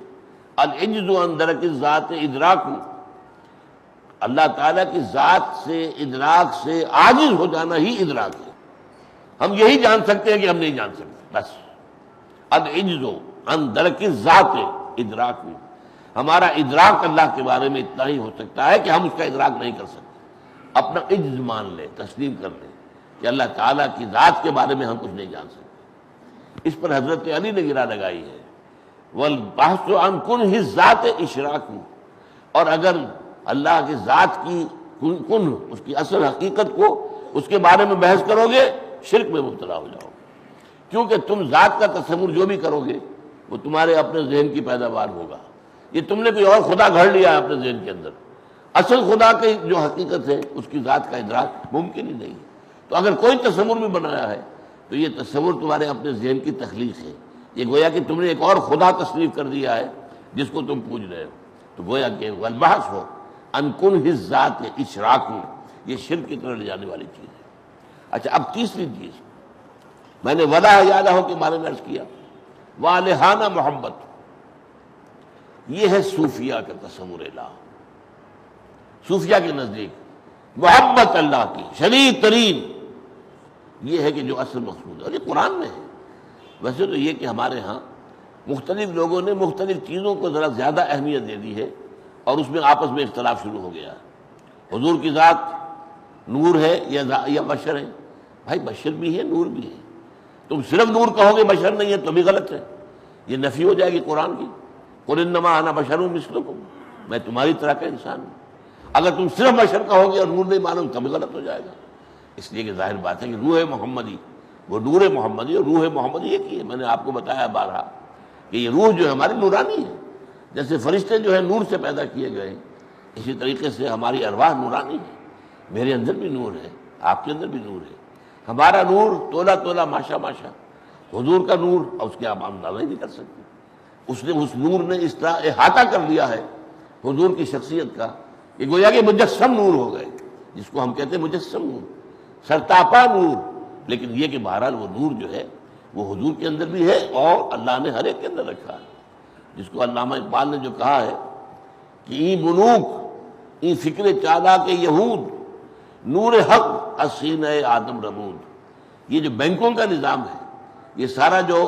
العجز عن درک الذات ادراک، اللہ تعالیٰ کی ذات سے ادراک سے عاجز ہو جانا ہی ادراک ہے۔ ہم یہی جان سکتے ہیں کہ ہم نہیں جان سکتے، بس العجز عن درک الذات ادراک، ہمارا ادراک اللہ کے بارے میں اتنا ہی ہو سکتا ہے کہ ہم اس کا ادراک نہیں کر سکتے، اپنا عجز مان لیں، تسلیم کر لیں کہ اللہ تعالیٰ کی ذات کے بارے میں ہم کچھ نہیں جان سکتے۔ اس پر حضرت علی نے گرا لگائی ہے، والبحث عن کنہ الذات اشراک، اور اگر اللہ کی ذات کی کنہ، اس کی اصل حقیقت کو، اس کے بارے میں بحث کرو گے شرک میں مبتلا ہو جاؤ گے، کیونکہ تم ذات کا تصور جو بھی کرو گے وہ تمہارے اپنے ذہن کی پیداوار ہوگا، یہ تم نے کوئی اور خدا گھڑ لیا ہے اپنے ذہن کے اندر، اصل خدا کی جو حقیقت ہے اس کی ذات کا ادراک ممکن ہی نہیں ہے۔ تو اگر کوئی تصور بھی بنایا ہے تو یہ تصور تمہارے اپنے ذہن کی تخلیق ہے، یہ گویا کہ تم نے ایک اور خدا تصنیف کر دیا ہے جس کو تم پوج رہے ہو، تو گویا کہ والبحث ہو عن کنہ الذات اشراک، یہ شرک کی طرف لے جانے والی چیز ہے۔ اچھا، اب تیسری چیز میں نے ولا یادہ کے بارے میں عرض کیا، والہانہ محبت، یہ ہے صوفیہ کا تصور الہ۔ صوفیہ کے نزدیک محبت اللہ کی شدید ترین یہ ہے کہ جو اصل مقصود ہے، اور یہ قرآن میں ہے۔ ویسے تو یہ کہ ہمارے ہاں مختلف لوگوں نے مختلف چیزوں کو ذرا زیادہ اہمیت دے دی ہے اور اس میں آپس میں اختلاف شروع ہو گیا ہے۔ حضور کی ذات نور ہے یا بشر ہے؟ بھائی بشر بھی ہے، نور بھی ہے، تم صرف نور کہو گے بشر نہیں ہے تو بھی غلط ہے، یہ نفی ہو جائے گی قرآن کی، قل انما انا بشر مثلکم، میں تمہاری طرح کا انسان ہوں۔ اگر تم صرف بشر کہو گے اور نور نہیں مانو تو بھی غلط ہو جائے گا، اس لیے کہ ظاہر بات ہے کہ روح محمدی، وہ نور محمدی اور روح محمدی ایک ہی ہے۔ میں نے آپ کو بتایا بارہا کہ یہ روح جو ہے ہماری نورانی ہے، جیسے فرشتے جو ہے نور سے پیدا کیے گئے ہیں، اسی طریقے سے ہماری ارواح نورانی ہے، میرے اندر بھی نور ہے، آپ کے اندر بھی نور ہے۔ ہمارا نور تولا تولا ماشا ماشا، حضور کا نور اور اس کے آپ اندازہ ہی نہیں کر سکتے، اس نے اس نور نے اس طرح احاطہ کر لیا ہے حضور کی شخصیت کا کہ گویا کہ مجسم نور ہو گئے، جس کو ہم کہتے ہیں مجسم نور، سرتاپا نور. لیکن یہ کہ بہرحال وہ نور جو ہے وہ حضور کے اندر بھی ہے اور اللہ نے ہر ایک کے اندر رکھا ہے. جس کو علامہ اقبال نے جو کہا ہے کہ ای بنوک ای فکر چالاک یہود نور حق اسینہ آدم رمود. یہ جو بینکوں کا نظام ہے، یہ سارا جو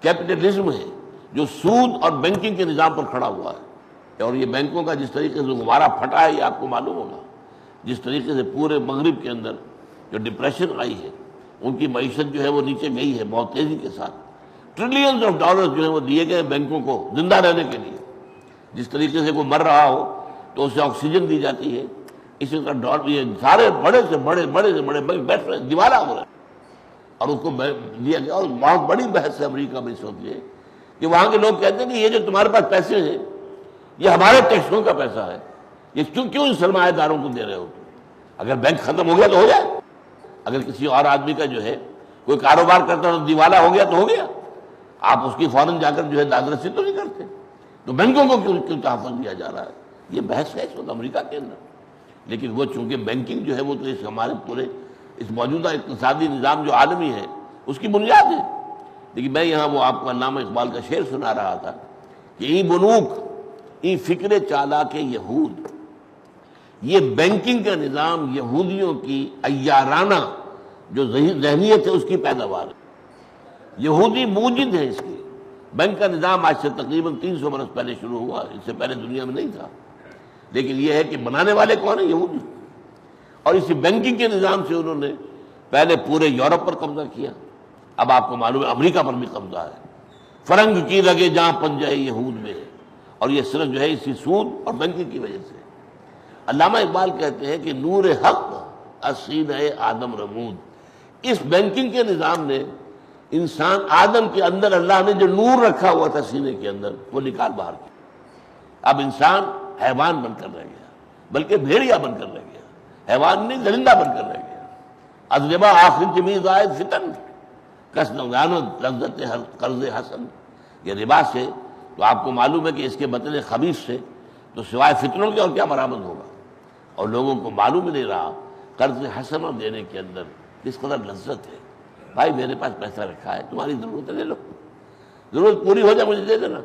کیپٹلزم ہے جو سود اور بینکنگ کے نظام پر کھڑا ہوا ہے، اور یہ بینکوں کا جس طریقے سے غبارہ پھٹا ہے یہ آپ کو معلوم ہوگا. جس طریقے سے پورے مغرب کے اندر جو ڈپریشن آئی ہے، ان کی معیشت جو ہے وہ نیچے گئی ہے بہت تیزی کے ساتھ. ٹریلینز آف ڈالرز جو ہیں وہ دیے گئے بینکوں کو زندہ رہنے کے لیے. جس طریقے سے کوئی مر رہا ہو تو اسے آکسیجن دی جاتی ہے، اسی طرح یہ سارے بڑے سے بڑے بینک بیٹھ رہے ہیں، دیوالا ہو رہے ہیں، اور اس کو دیا گیا. اور بہت بڑی بحث ہے امریکہ میں اس وقت یہ کہ وہاں کے لوگ کہتے ہیں کہ یہ جو تمہارے پاس پیسے ہیں یہ ہمارے ٹیکسوں کا پیسہ ہے، یہ کیوں ان سرمایہ داروں کو دے رہے ہو؟ اگر بینک ختم ہو گیا تو ہو جائے، اگر کسی اور آدمی کا جو ہے کوئی کاروبار کرتا ہے دیوالا ہو گیا تو ہو گیا، آپ اس کی فوراً جا کر جو ہے داد رسی تو نہیں کرتے. تو بینکوں کو کیوں تحفظ دیا جا رہا ہے؟ یہ بحث ہے اس وقت امریکہ کے اندر. لیکن وہ چونکہ بینکنگ جو ہے وہ تو اس ہمارے پورے اس موجودہ اقتصادی نظام جو عالمی ہے اس کی بنیاد ہے. لیکن میں یہاں وہ آپ کو علامہ اقبال کا شعر سنا رہا تھا کہ ای بنوک ای فکر چالاک یہود. یہ بینکنگ کا نظام یہودیوں کی عیارانہ جو ذہنیت ہے اس کی پیداوار ہے. یہودی موجد ہے اس کے. بینک کا نظام آج سے تقریباً 300 برس پہلے شروع ہوا، اس سے پہلے دنیا میں نہیں تھا. لیکن یہ ہے کہ بنانے والے کون ہیں؟ یہودی. اور اسی بینکنگ کے نظام سے انہوں نے پہلے پورے یورپ پر قبضہ کیا، اب آپ کو معلوم ہے امریکہ پر بھی قبضہ ہے. فرنگ کی رگے جہاں پنجہ یہود میں ہے، اور یہ صرف جو ہے اسی سود اور بینکنگ کی وجہ سے. علامہ اقبال کہتے ہیں کہ نور حق اسینہ آدم رمود. اس بینکنگ کے نظام نے انسان آدم کے اندر اللہ نے جو نور رکھا ہوا تھا سینے کے اندر وہ نکال باہر کیا. اب انسان حیوان بن کر رہ گیا، بلکہ بھیڑیا بن کر رہ گیا، حیوان نہیں درندہ بن کر رہ گیا. ازربا آخر جمی زائد فتن کس نغانت لذت قرض حسن. یہ ربا سے تو آپ کو معلوم ہے کہ اس کے بطن خبیث سے تو سوائے فتنوں کے اور کیا برآمد ہوگا. اور لوگوں کو معلوم ہی نہیں رہا قرض حسن دینے کے اندر کس قدر لذت ہے. بھائی میرے پاس پیسہ رکھا ہے، تمہاری ضرورت ہے لے لو، ضرورت پوری ہو جائے مجھے دے دینا.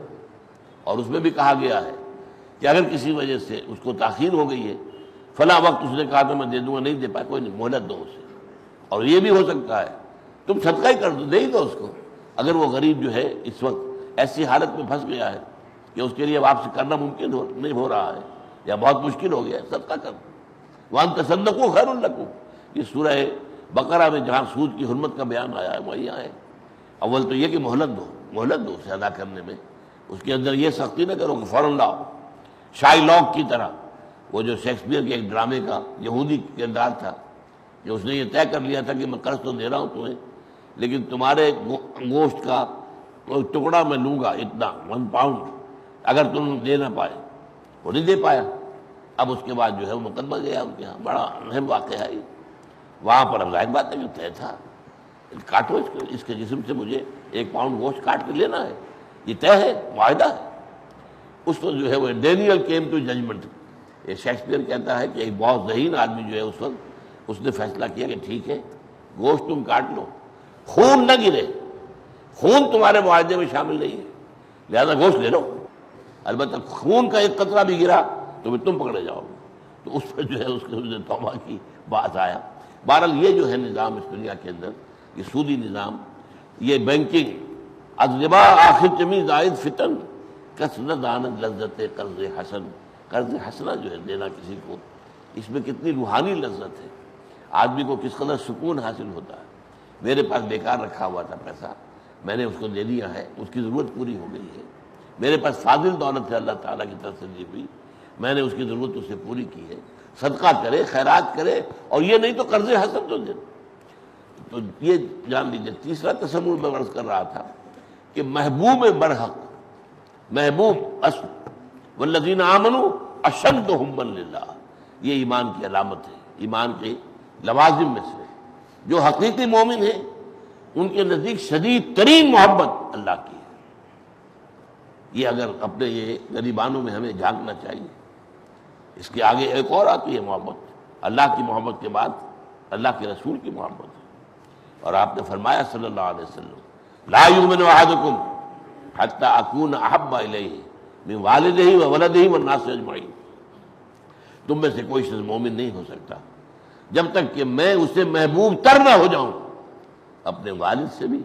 اور اس میں بھی کہا گیا ہے کہ اگر کسی وجہ سے اس کو تاخیر ہو گئی ہے فلاں وقت اس نے کہا تو میں دے دوں گا، نہیں دے پایا کوئی نہیں، مہلت دو اسے. اور یہ بھی ہو سکتا ہے تم صدقہ ہی کر دو، دے ہی دو اس کو. اگر وہ غریب جو ہے اس وقت ایسی حالت میں پھنس گیا ہے کہ اس کے لیے واپسی کرنا ممکن نہیں ہو رہا ہے یا بہت مشکل ہو گیا ہے، صدقہ کر دو. وَأَن تَصَدَّقُوا خَيْرٌ لَكُمْ. یہ سورہ بقرہ میں جہاں سود کی حرمت کا بیان آیا ہے وہ یہاں ہے. اول تو یہ کہ مہلت دو اسے ادا کرنے میں. اس کے اندر یہ سختی نہ کرو کہ فوراً لاؤ. شائی لاک کی طرح وہ جو شیکسپیئر کے ایک ڈرامے کا یہودی کردار تھا کہ اس نے یہ طے کر لیا تھا کہ میں قرض تو دے رہا ہوں تمہیں، لیکن تمہارے گوشت کا کوئی ٹکڑا میں لوں گا اتنا 1 پاؤنڈ اگر تم دے نہ پائے. وہ نہیں دے پایا. اب اس کے بعد جو ہے وہ مقدمہ گیا ان کے یہاں. بڑا اہم واقعہ ہے وہاں پر. اب ظاہر بات ہے کہ طے تھا، کاٹو اس کے جسم سے مجھے 1 پاؤنڈ گوشت کاٹ کے لینا ہے، یہ طے ہے، معاہدہ ہے. اس وقت جو ہے وہ ڈینیل کیم ٹو ججمنٹ. یہ شیکسپیئر کہتا ہے کہ ایک بہت ذہین آدمی جو ہے اس وقت اس نے فیصلہ کیا کہ ٹھیک ہے گوشت تم کاٹ لو، خون نہ گرے، خون تمہارے معاہدے میں شامل نہیں ہے، لہذا گوشت لے لو. البتہ خون کا ایک قطرہ بھی گرا تو پھر تم پکڑے جاؤ گے. تو اس پر جو ہے اس کے توبہ کی بات آیا. بہرحال یہ جو ہے نظام اس دنیا کے اندر، یہ سودی نظام، یہ بینکنگ، ازربا آخر چمی زائد فتن کسرت دانت لذت قرض حسن. قرض حسنہ جو ہے دینا کسی کو، اس میں کتنی روحانی لذت ہے، آدمی کو کس قدر سکون حاصل ہوتا ہے. میرے پاس بیکار رکھا ہوا تھا پیسہ، میں نے اس کو دے دیا ہے، اس کی ضرورت پوری ہو گئی ہے. میرے پاس فاضل دولت ہے اللہ تعالیٰ کی طرف سے دی ہوئی، میں نے اس کی ضرورت اس سے پوری کی ہے. صدقہ کرے، خیرات کرے، اور یہ نہیں تو قرض حسن تو دے. تو یہ جان لیجیے. تیسرا تصور میں عرض کر رہا تھا کہ محبوب برحق، محبوب اصل والذین آمنوا اشد حبا للہ، یہ ایمان کی علامت ہے، ایمان کے لوازم میں سے. جو حقیقی مومن ہیں ان کے نزدیک شدید ترین محبت اللہ کی ہے. یہ اگر اپنے یہ غریبانوں میں ہمیں جھانکنا چاہیے. اس کے آگے ایک اور آتی ہے محبت، اللہ کی محبت کے بعد اللہ کے رسول کی محبت ہے۔ اور آپ نے فرمایا صلی اللہ علیہ وسلم لا یؤمن احدکم حتی اکون احب الیہ من والدہ وولدہ والناس اجمعین، تم میں سے کوئی شخص مومن نہیں ہو سکتا جب تک کہ میں اسے محبوب تر نہ ہو جاؤں، اپنے والد سے بھی،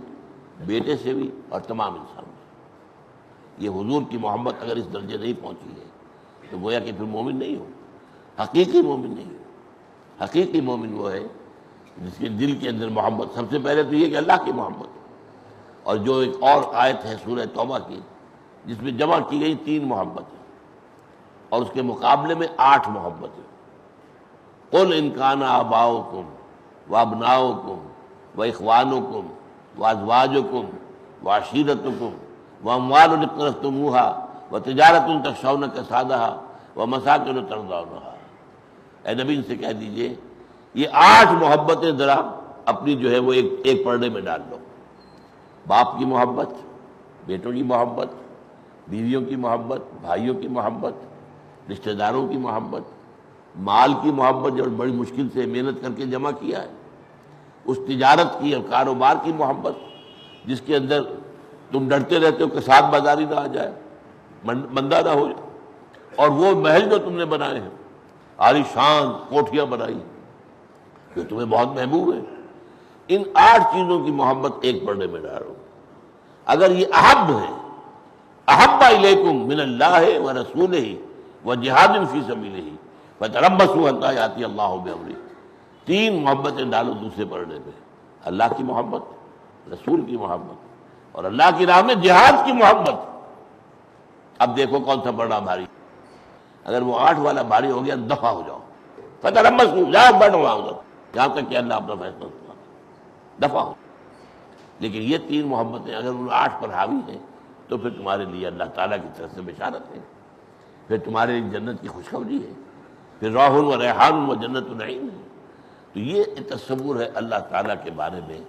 بیٹے سے بھی، اور تمام انسانوں سے۔ یہ حضور کی محبت اگر اس درجے نہیں پہنچی ہے تو گویا کہ پھر مومن نہیں ہو، حقیقی مومن نہیں ہو۔ حقیقی مومن وہ ہے جس کے دل کے اندر محبت، سب سے پہلے تو یہ کہ اللہ کی محبت، اور جو ایک اور آیت ہے سورہ توبہ کی جس میں جمع کی گئی 3 محبتیں اور اس کے مقابلے میں 8 محبتیں۔ قل ان کان آباؤکم وابناؤکم واخوانکم وازواجکم وعشیرتکم واموال اقترفتموها وتجارۃ تخشون کسادها ومساکن ترضونها، اے نبی ان سے کہہ دیجئے یہ 8 محبتیں ذرا اپنی جو ہے وہ ایک پردے میں ڈال لو۔ باپ کی محبت، بیٹوں کی محبت، بیویوں کی محبت، بھائیوں کی محبت، رشتہ داروں کی محبت، مال کی محبت جو بڑی مشکل سے محنت کر کے جمع کیا ہے، اس تجارت کی اور کاروبار کی محبت جس کے اندر تم ڈرتے رہتے ہو کہ ساتھ بازاری نہ آ جائے، بندہ نہ ہو جائے، اور وہ محل جو تم نے بنائے ہیں، عالی شان کوٹھیاں بنائی جو تمہیں بہت محبوب ہے، ان 8 چیزوں کی محبت ایک پردے میں ڈالو۔ اگر یہ احب ہے، احب الیکم من اللہ ورسولہ وجہاد فی سبیلہ فتربصوا حتی یاتی اللہ بامرہ، 3 محبتیں ڈالو دوسرے پردے پہ، اللہ کی محبت، رسول کی محبت، اور اللہ کی راہ میں جہاد کی محبت۔ اب دیکھو کون سا پردہ بھاری، اگر وہ 8 والا بھاری ہو گیا دفع ہو جاؤ، فتربصوا، جاؤ بڑھو ادھر جہاں تک کہ اللہ اپنا فیصلہ سنا، دفع ہو۔ لیکن یہ 3 محبتیں اگر ان 8 پر حاوی ہیں تو پھر تمہارے لیے اللہ تعالیٰ کی طرف سے بشارت ہے، پھر تمہارے لیے جنت کی خوشخبری ہے، پھر روح و ریحان و جنت النعیم ہے۔ تو یہ تصور ہے اللہ تعالیٰ کے بارے میں،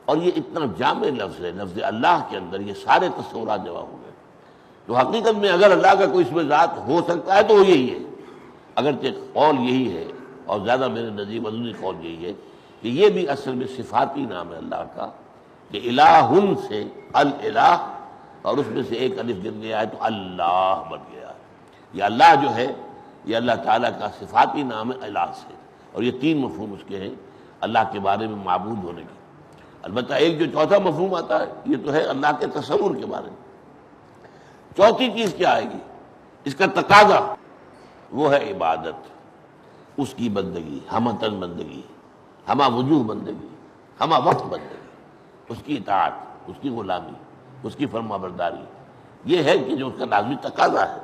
اور یہ اتنا جامع لفظ ہے، لفظ اللہ کے اندر یہ سارے تصورات جمع ہو گئے۔ تو حقیقت میں اگر اللہ کا کوئی اسم ذات ہو سکتا ہے تو وہ یہی ہے، اگرچہ قول یہی ہے اور زیادہ میرے نزدیک مضمونی قول یہی ہے کہ یہ بھی اصل میں صفاتی نام ہے اللہ کا، کہ الہن سے الالہ، اور اس میں سے ایک الف گر گیا ہے تو اللہ بن گیا ہے۔ یہ اللہ جو ہے یہ اللہ تعالیٰ کا صفاتی نام ہے الہ سے، اور یہ 3 مفہوم اس کے ہیں اللہ کے بارے میں معبود ہونے کے۔ البتہ ایک جو چوتھا مفہوم آتا ہے یہ تو ہے اللہ کے تصور کے بارے میں۔ چوتھی چیز کیا آئے گی، اس کا تقاضا، وہ ہے عبادت، اس کی بندگی، ہمہ تن بندگی، ہمہ وجوہ بندگی، ہمہ وقت بندگی، اس کی اطاعت، اس کی غلامی، اس کی فرما برداری، یہ ہے کہ جو اس کا لازمی تقاضا ہے۔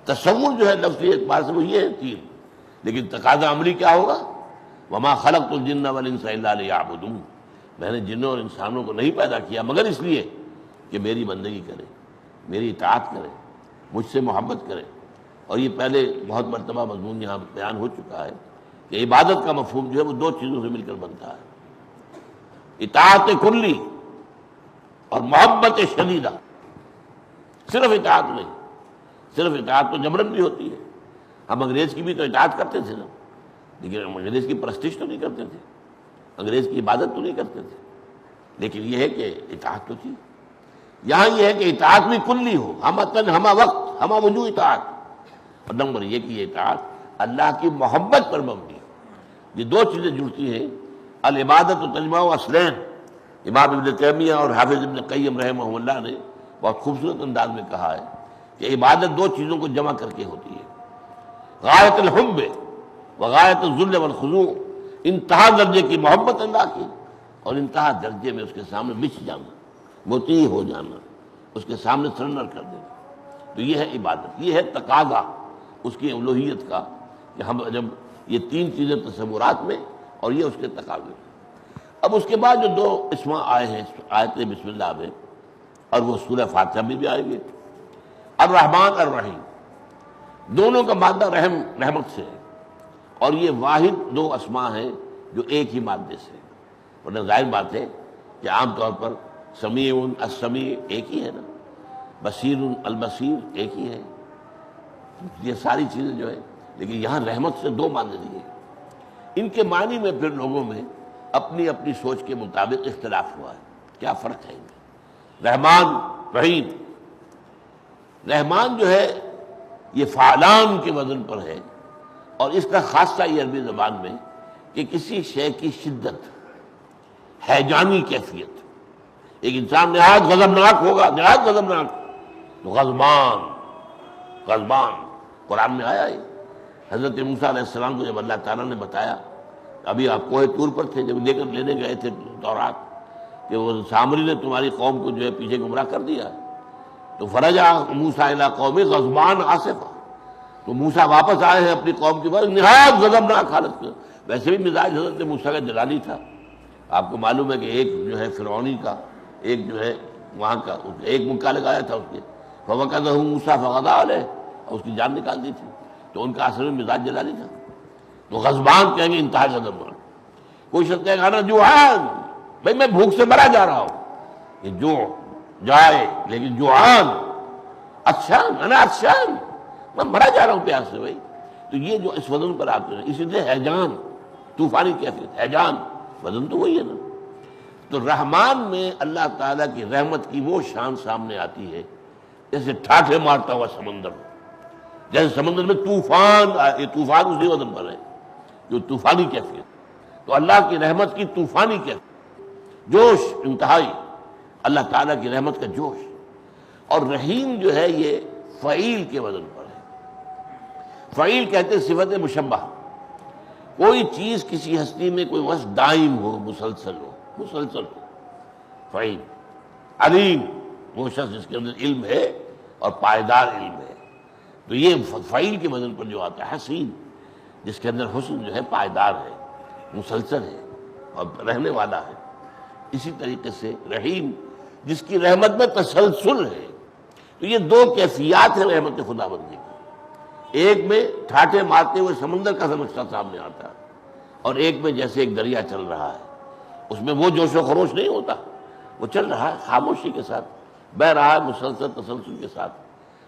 تصور جو ہے لفظ ایک بار سے وہ یہ ہے 3، لیکن تقاضا عملی کیا ہوگا، وما خلقت الجن والانس الا لیعبدون، میں نے جنوں اور انسانوں کو نہیں پیدا کیا مگر اس لیے کہ میری بندگی کرے، میری اطاعت کرے، مجھ سے محبت کرے۔ اور یہ پہلے بہت مرتبہ مضمون یہاں بیان ہو چکا ہے کہ عبادت کا مفہوم جو ہے وہ 2 چیزوں سے مل کر بنتا ہے، اطاعت کلی اور محبت شدیدہ۔ صرف اطاعت نہیں، صرف اطاعت تو جبرن بھی ہوتی ہے، ہم انگریز کی بھی تو اطاعت کرتے تھے نا، لیکن ہم انگریز کی پرستش تو نہیں کرتے تھے، انگریز کی عبادت تو نہیں کرتے تھے، لیکن یہ ہے کہ اطاعت تو تھی۔ یہاں یہ ہے کہ اطاعت بھی کلی ہو، ہمہ تن، ہمہ وقت، ہمہ وجوہ اطاعت، اور نمبر یہ کہ یہ اطاعت اللہ کی محبت پر مبنی ہے۔ یہ 2 چیزیں جڑتی ہیں، العبادت و تجمع و اصلین۔ امام ابن تیمیہ اور حافظ ابن قیم رحمہ اللہ نے بہت خوبصورت انداز میں کہا ہے کہ عبادت 2 چیزوں کو جمع کر کے ہوتی ہے، غایت الحب و غایت الذل والخضوع، انتہا درجے کی محبت اللہ کی اور انتہا درجے میں اس کے سامنے بچھ جانا، مطیع ہو جانا، اس کے سامنے سرنڈر کر دینا۔ تو یہ ہے عبادت، یہ ہے تقاضا اس کی الوہیت کا، کہ ہم جب یہ 3 چیزیں تصورات میں اور یہ اس کے تقاضے۔ اب اس کے بعد جو 2 اسماء آئے ہیں آیت بسم اللہ میں، اور وہ سورہ فاتحہ میں بھی آئے گے، الرحمن الرحیم، دونوں کا مادہ رحم، رحمت سے ہے، اور یہ واحد 2 اسماء ہیں جو ایک ہی مادے سے، ورنہ ظاہر بات ہے کہ عام طور پر سمیع السمیع ایک ہی ہے نا، بصیر البصیر ایک ہی ہے، یہ ساری چیزیں جو ہے، لیکن یہاں رحمت سے دو معنی دیے، ان کے معنی میں پھر لوگوں میں اپنی اپنی سوچ کے مطابق اختلاف ہوا ہے، کیا فرق ہے ان میں۔ رحمان رحیم، رحمان جو ہے یہ فعلان کے وزن پر ہے، اور اس کا خاصہ یہ عربی زبان میں کہ کسی شے کی شدت، ہیجانی کیفیت، ایک انسان نہایت غضبناک ہوگا، نہایت غضبناک تو غضبان، غضبان قرآن میں آیا ہے۔ حضرت موسیٰ علیہ السلام کو جب اللہ تعالیٰ نے بتایا، ابھی آپ کوہ طور پر تھے جب لے کر لینے گئے تھے تورات، کہ وہ سامری نے تمہاری قوم کو جو ہے پیچھے گمراہ کر دیا، تو فرجع موسیٰ الی قومہ غضبان آسفا، تو موسیٰ واپس آئے ہیں اپنی قوم کے بعد نہایت غضبناک حالت میں۔ ویسے بھی مزاج حضرت موسیٰ کا جلالی تھا، آپ کو معلوم ہے کہ ایک جو ہے فرعونی کا، ایک جو ہے وہاں کا، ایک مکہ لگایا تھا اس کے، فوقذہ موسیٰ فقضیٰ علیہ، اور اس کی جان نکال دی تھی، تو ان کا اصل میں مزاج جلالی تھا۔ تو غضبان کہیں گے انتہا غضبان۔ کوئی شخص کہے گا نا جوعان، بھائی میں بھوک سے مرا جا رہا ہوں، یہ جو جائے، لیکن جوعان، عطشان، انا عطشان، میں مرا جا رہا ہوں پیاس سے بھائی۔ تو یہ جو اس وزن پر آتے ہیں، اسی لیے ہیجان، طوفانی کیفیت، ہیجان، وزن تو وہی ہے نا۔ تو رحمان میں اللہ تعالیٰ کی رحمت کی وہ شان سامنے آتی ہے جیسے ٹھاٹھے مارتا ہوا سمندر، جیسے سمندر میں طوفان، یہ طوفان اسی وزن پر ہے جو طوفانی کیفیت۔ تو اللہ کی رحمت کی طوفانی کیفیت، جوش انتہائی، اللہ تعالیٰ کی رحمت کا جوش۔ اور رحیم جو ہے یہ فعیل کے وزن پر ہے۔ فعیل کہتے ہیں صفت مشبہ، کوئی چیز کسی ہستی میں کوئی وصف دائم ہو، مسلسل ہو، مسلسل ہو، فعیل۔ علیم، وہ شخص جس کے اندر علم ہے اور پائیدار علم ہے، تو یہ فعیل کے وزن پر جو آتا ہے۔ حسین، جس کے اندر حسن جو ہے پائیدار ہے، مسلسل ہے اور رہنے والا ہے۔ اسی طریقے سے رحیم، جس کی رحمت میں تسلسل ہے۔ تو یہ دو کیفیات ہیں رحمت خدا بندی کی، ایک میں ٹھاٹھے مارتے ہوئے سمندر کا نقشہ سامنے آتا ہے، اور ایک میں جیسے ایک دریا چل رہا ہے، اس میں وہ جوش و خروش نہیں ہوتا، وہ چل رہا ہے خاموشی کے ساتھ، بہہ رہا ہے مسلسل تسلسل کے ساتھ۔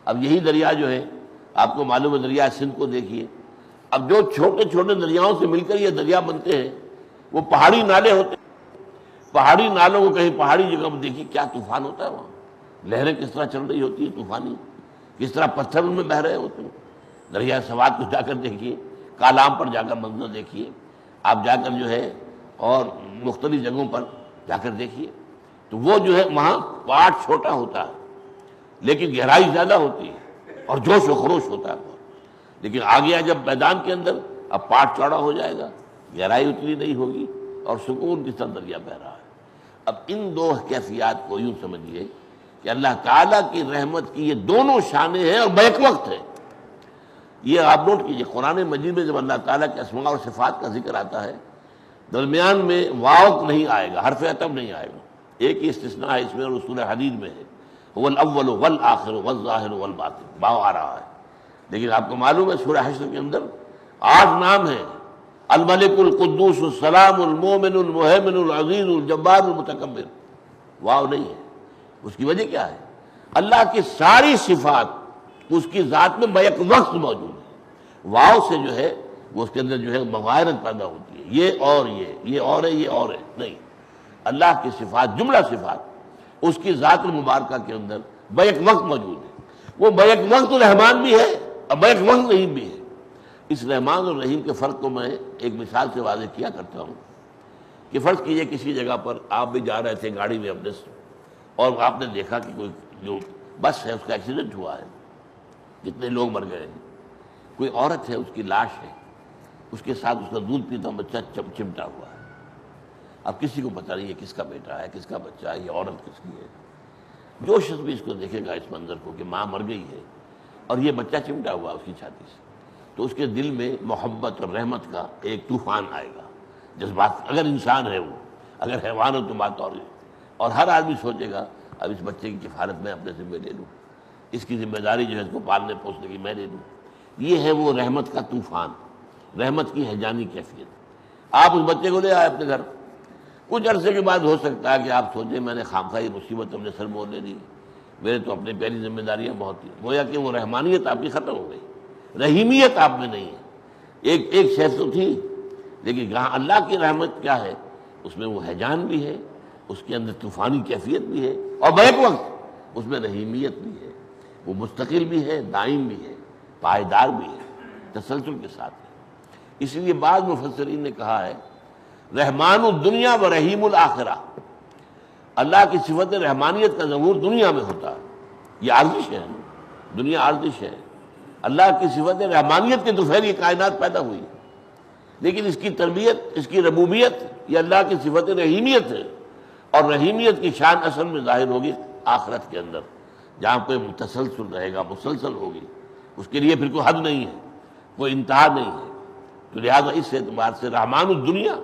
اب یہی دریا جو ہے، آپ کو معلوم ہے دریا سندھ کو دیکھیے، اب جو چھوٹے چھوٹے دریاؤں سے مل کر یہ دریا بنتے ہیں، وہ پہاڑی نالے ہوتے ہیں۔ پہاڑی نالوں کو کہیں پہاڑی جگہ پر دیکھیے کیا طوفان ہوتا ہے وہاں، لہریں کس طرح چل رہی ہوتی ہیں طوفانی، کس طرح پتھر ان میں بہہ رہے ہوتے ہیں۔ دریا سوات کو جا کر دیکھیے، کالام پر جا کر منظر دیکھیے، آپ جا کر جو ہے اور مختلف جگہوں پر جا کر دیکھیے، تو وہ جو ہے وہاں پاٹ چھوٹا ہوتا ہے لیکن گہرائی زیادہ ہوتی ہے اور جوش و خروش ہوتا ہے بہت۔ لیکن آ گیا جب میدان کے اندر، اب پاٹ چوڑا ہو جائے گا، گہرائی اتنی نہیں ہوگی، اور سکون کی طرح دریا بہہ رہا ہے۔ اب ان دو کیفیات کو یوں سمجھیے کہ اللہ تعالیٰ کی رحمت کی یہ دونوں شانیں ہیں اور بیک وقت ہے۔ یہ آپ نوٹ کیجئے، قرآن مجید میں جب اللہ تعالیٰ کے اسماء اور صفات کا ذکر آتا ہے، درمیان میں واو نہیں آئے گا، حرف عطف نہیں آئے گا، ایک ہی استثناء ہے اس میں، اور سورہ حدید میں ہے، هو الاول والآخر والظاہر والباطن، واو آ رہا ہے۔ لیکن آپ کو معلوم ہے سورہ حشر کے اندر 8 نام ہیں، الملک القدوس السلام المومن المہیمن العزیز الجبار المتکبر، واو نہیں ہے۔ اس کی وجہ کیا ہے؟ اللہ کی ساری صفات اس کی ذات میں بیک وقت موجود ہے۔ واو سے جو ہے وہ اس کے اندر جو ہے مغایرت پیدا ہوتی ہے، یہ اور یہ اور ہے، یہ اور ہے، نہیں۔ اللہ کی صفات، جملہ صفات اس کی ذات المبارکہ کے اندر بیک وقت موجود ہے۔ وہ بیک وقت رحمان بھی ہے اور بیک وقت رحیم بھی ہے۔ اس رحمان اور رحیم کے فرق کو میں ایک مثال سے واضح کیا کرتا ہوں کہ فرض کیجئے کسی جگہ پر آپ بھی جا رہے تھے گاڑی میں اپنے سے، اور آپ نے دیکھا کہ کوئی جو بس ہے اس کا ایکسیڈنٹ ہوا ہے، جتنے لوگ مر گئے ہیں، کوئی عورت ہے، اس کی لاش ہے، اس کے ساتھ اس کا دودھ پیتا بچہ چمٹا ہوا ہے۔ اب کسی کو پتہ نہیں ہے کس کا بیٹا ہے، کس کا بچہ ہے، یہ عورت کس کی ہے۔ جو شخص بھی اس کو دیکھے گا اس منظر کو کہ ماں مر گئی ہے اور یہ بچہ چمٹا ہوا اس کی چھاتی سے، تو اس کے دل میں محبت اور رحمت کا ایک طوفان آئے گا، جذبات، اگر انسان ہے وہ، اگر حیوان ہو تو بات اور ہر آدمی سوچے گا اب اس بچے کی کفالت میں اپنے ذمہ لے لوں، اس کی ذمہ داری جو ہے اس کو پالنے پوسنے کی میں لے لوں۔ یہ ہے وہ رحمت کا طوفان، رحمت کی ہیجانی کیفیت۔ آپ اس بچے کو لے آئے اپنے گھر، کچھ عرصے کے بعد ہو سکتا ہے کہ آپ سوچیں میں نے خامخواہ یہ مصیبت اپنے سر مول لے لی، میرے تو اپنی پہلی ذمہ داریاں بہت تھیں، گویا کہ وہ رحمانیت آپ کی ختم ہو گئی، رحیمیت آپ میں نہیں ہے۔ ایک شے تو تھی، لیکن یہاں اللہ کی رحمت کیا ہے، اس میں وہ ہیجان بھی ہے، اس کے اندر طوفانی کیفیت بھی ہے، اور بیک وقت اس میں رحیمیت بھی ہے، وہ مستقل بھی ہے، دائم بھی ہے، پائیدار بھی ہے، تسلسل کے ساتھ ہے۔ اس لیے بعض مفسرین نے کہا ہے رحمان الدنیا و رحیم الآخرہ، اللہ کی صفت رحمانیت کا ظہور دنیا میں ہوتا ہے، یہ عارضش ہے، دنیا عارضش ہے، اللہ کی صفت رحمانیت کے دوپہر یہ کائنات پیدا ہوئی، لیکن اس کی تربیت، اس کی ربوبیت یہ اللہ کی صفت رحیمیت ہے، اور رحیمیت کی شان اصل میں ظاہر ہوگی آخرت کے اندر، جہاں کوئی متسلسل رہے گا، مسلسل ہوگی، اس کے لیے پھر کوئی حد نہیں ہے، کوئی انتہا نہیں ہے۔ تو لہٰذا اس اعتبار سے رحمان الدنیا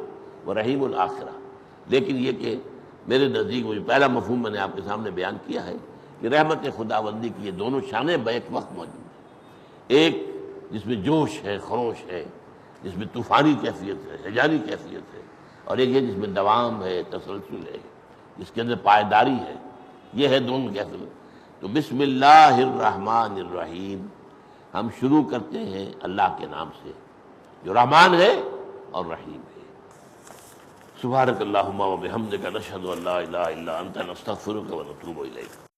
و رحیم الآخرہ۔ لیکن یہ کہ میرے نزدیک وہ جو پہلا مفہوم میں نے آپ کے سامنے بیان کیا ہے کہ رحمت خداوندی کی یہ دونوں شانیں بیک وقت موجود ہیں، ایک جس میں جوش ہے، خروش ہے، جس میں طوفانی کیفیت ہے، ہیجانی کیفیت ہے، اور ایک ہے جس میں دوام ہے، تسلسل ہے، جس کے اندر پائیداری ہے، یہ ہے دونوں کیفیت۔ تو بسم اللہ الرحمن الرحیم، ہم شروع کرتے ہیں اللہ کے نام سے جو رحمان ہے اور رحیم ہے۔ سبحانک اللہم و بحمدک، نشہد ان لا الہ الا انت، نستغفرک و نتوب الیک۔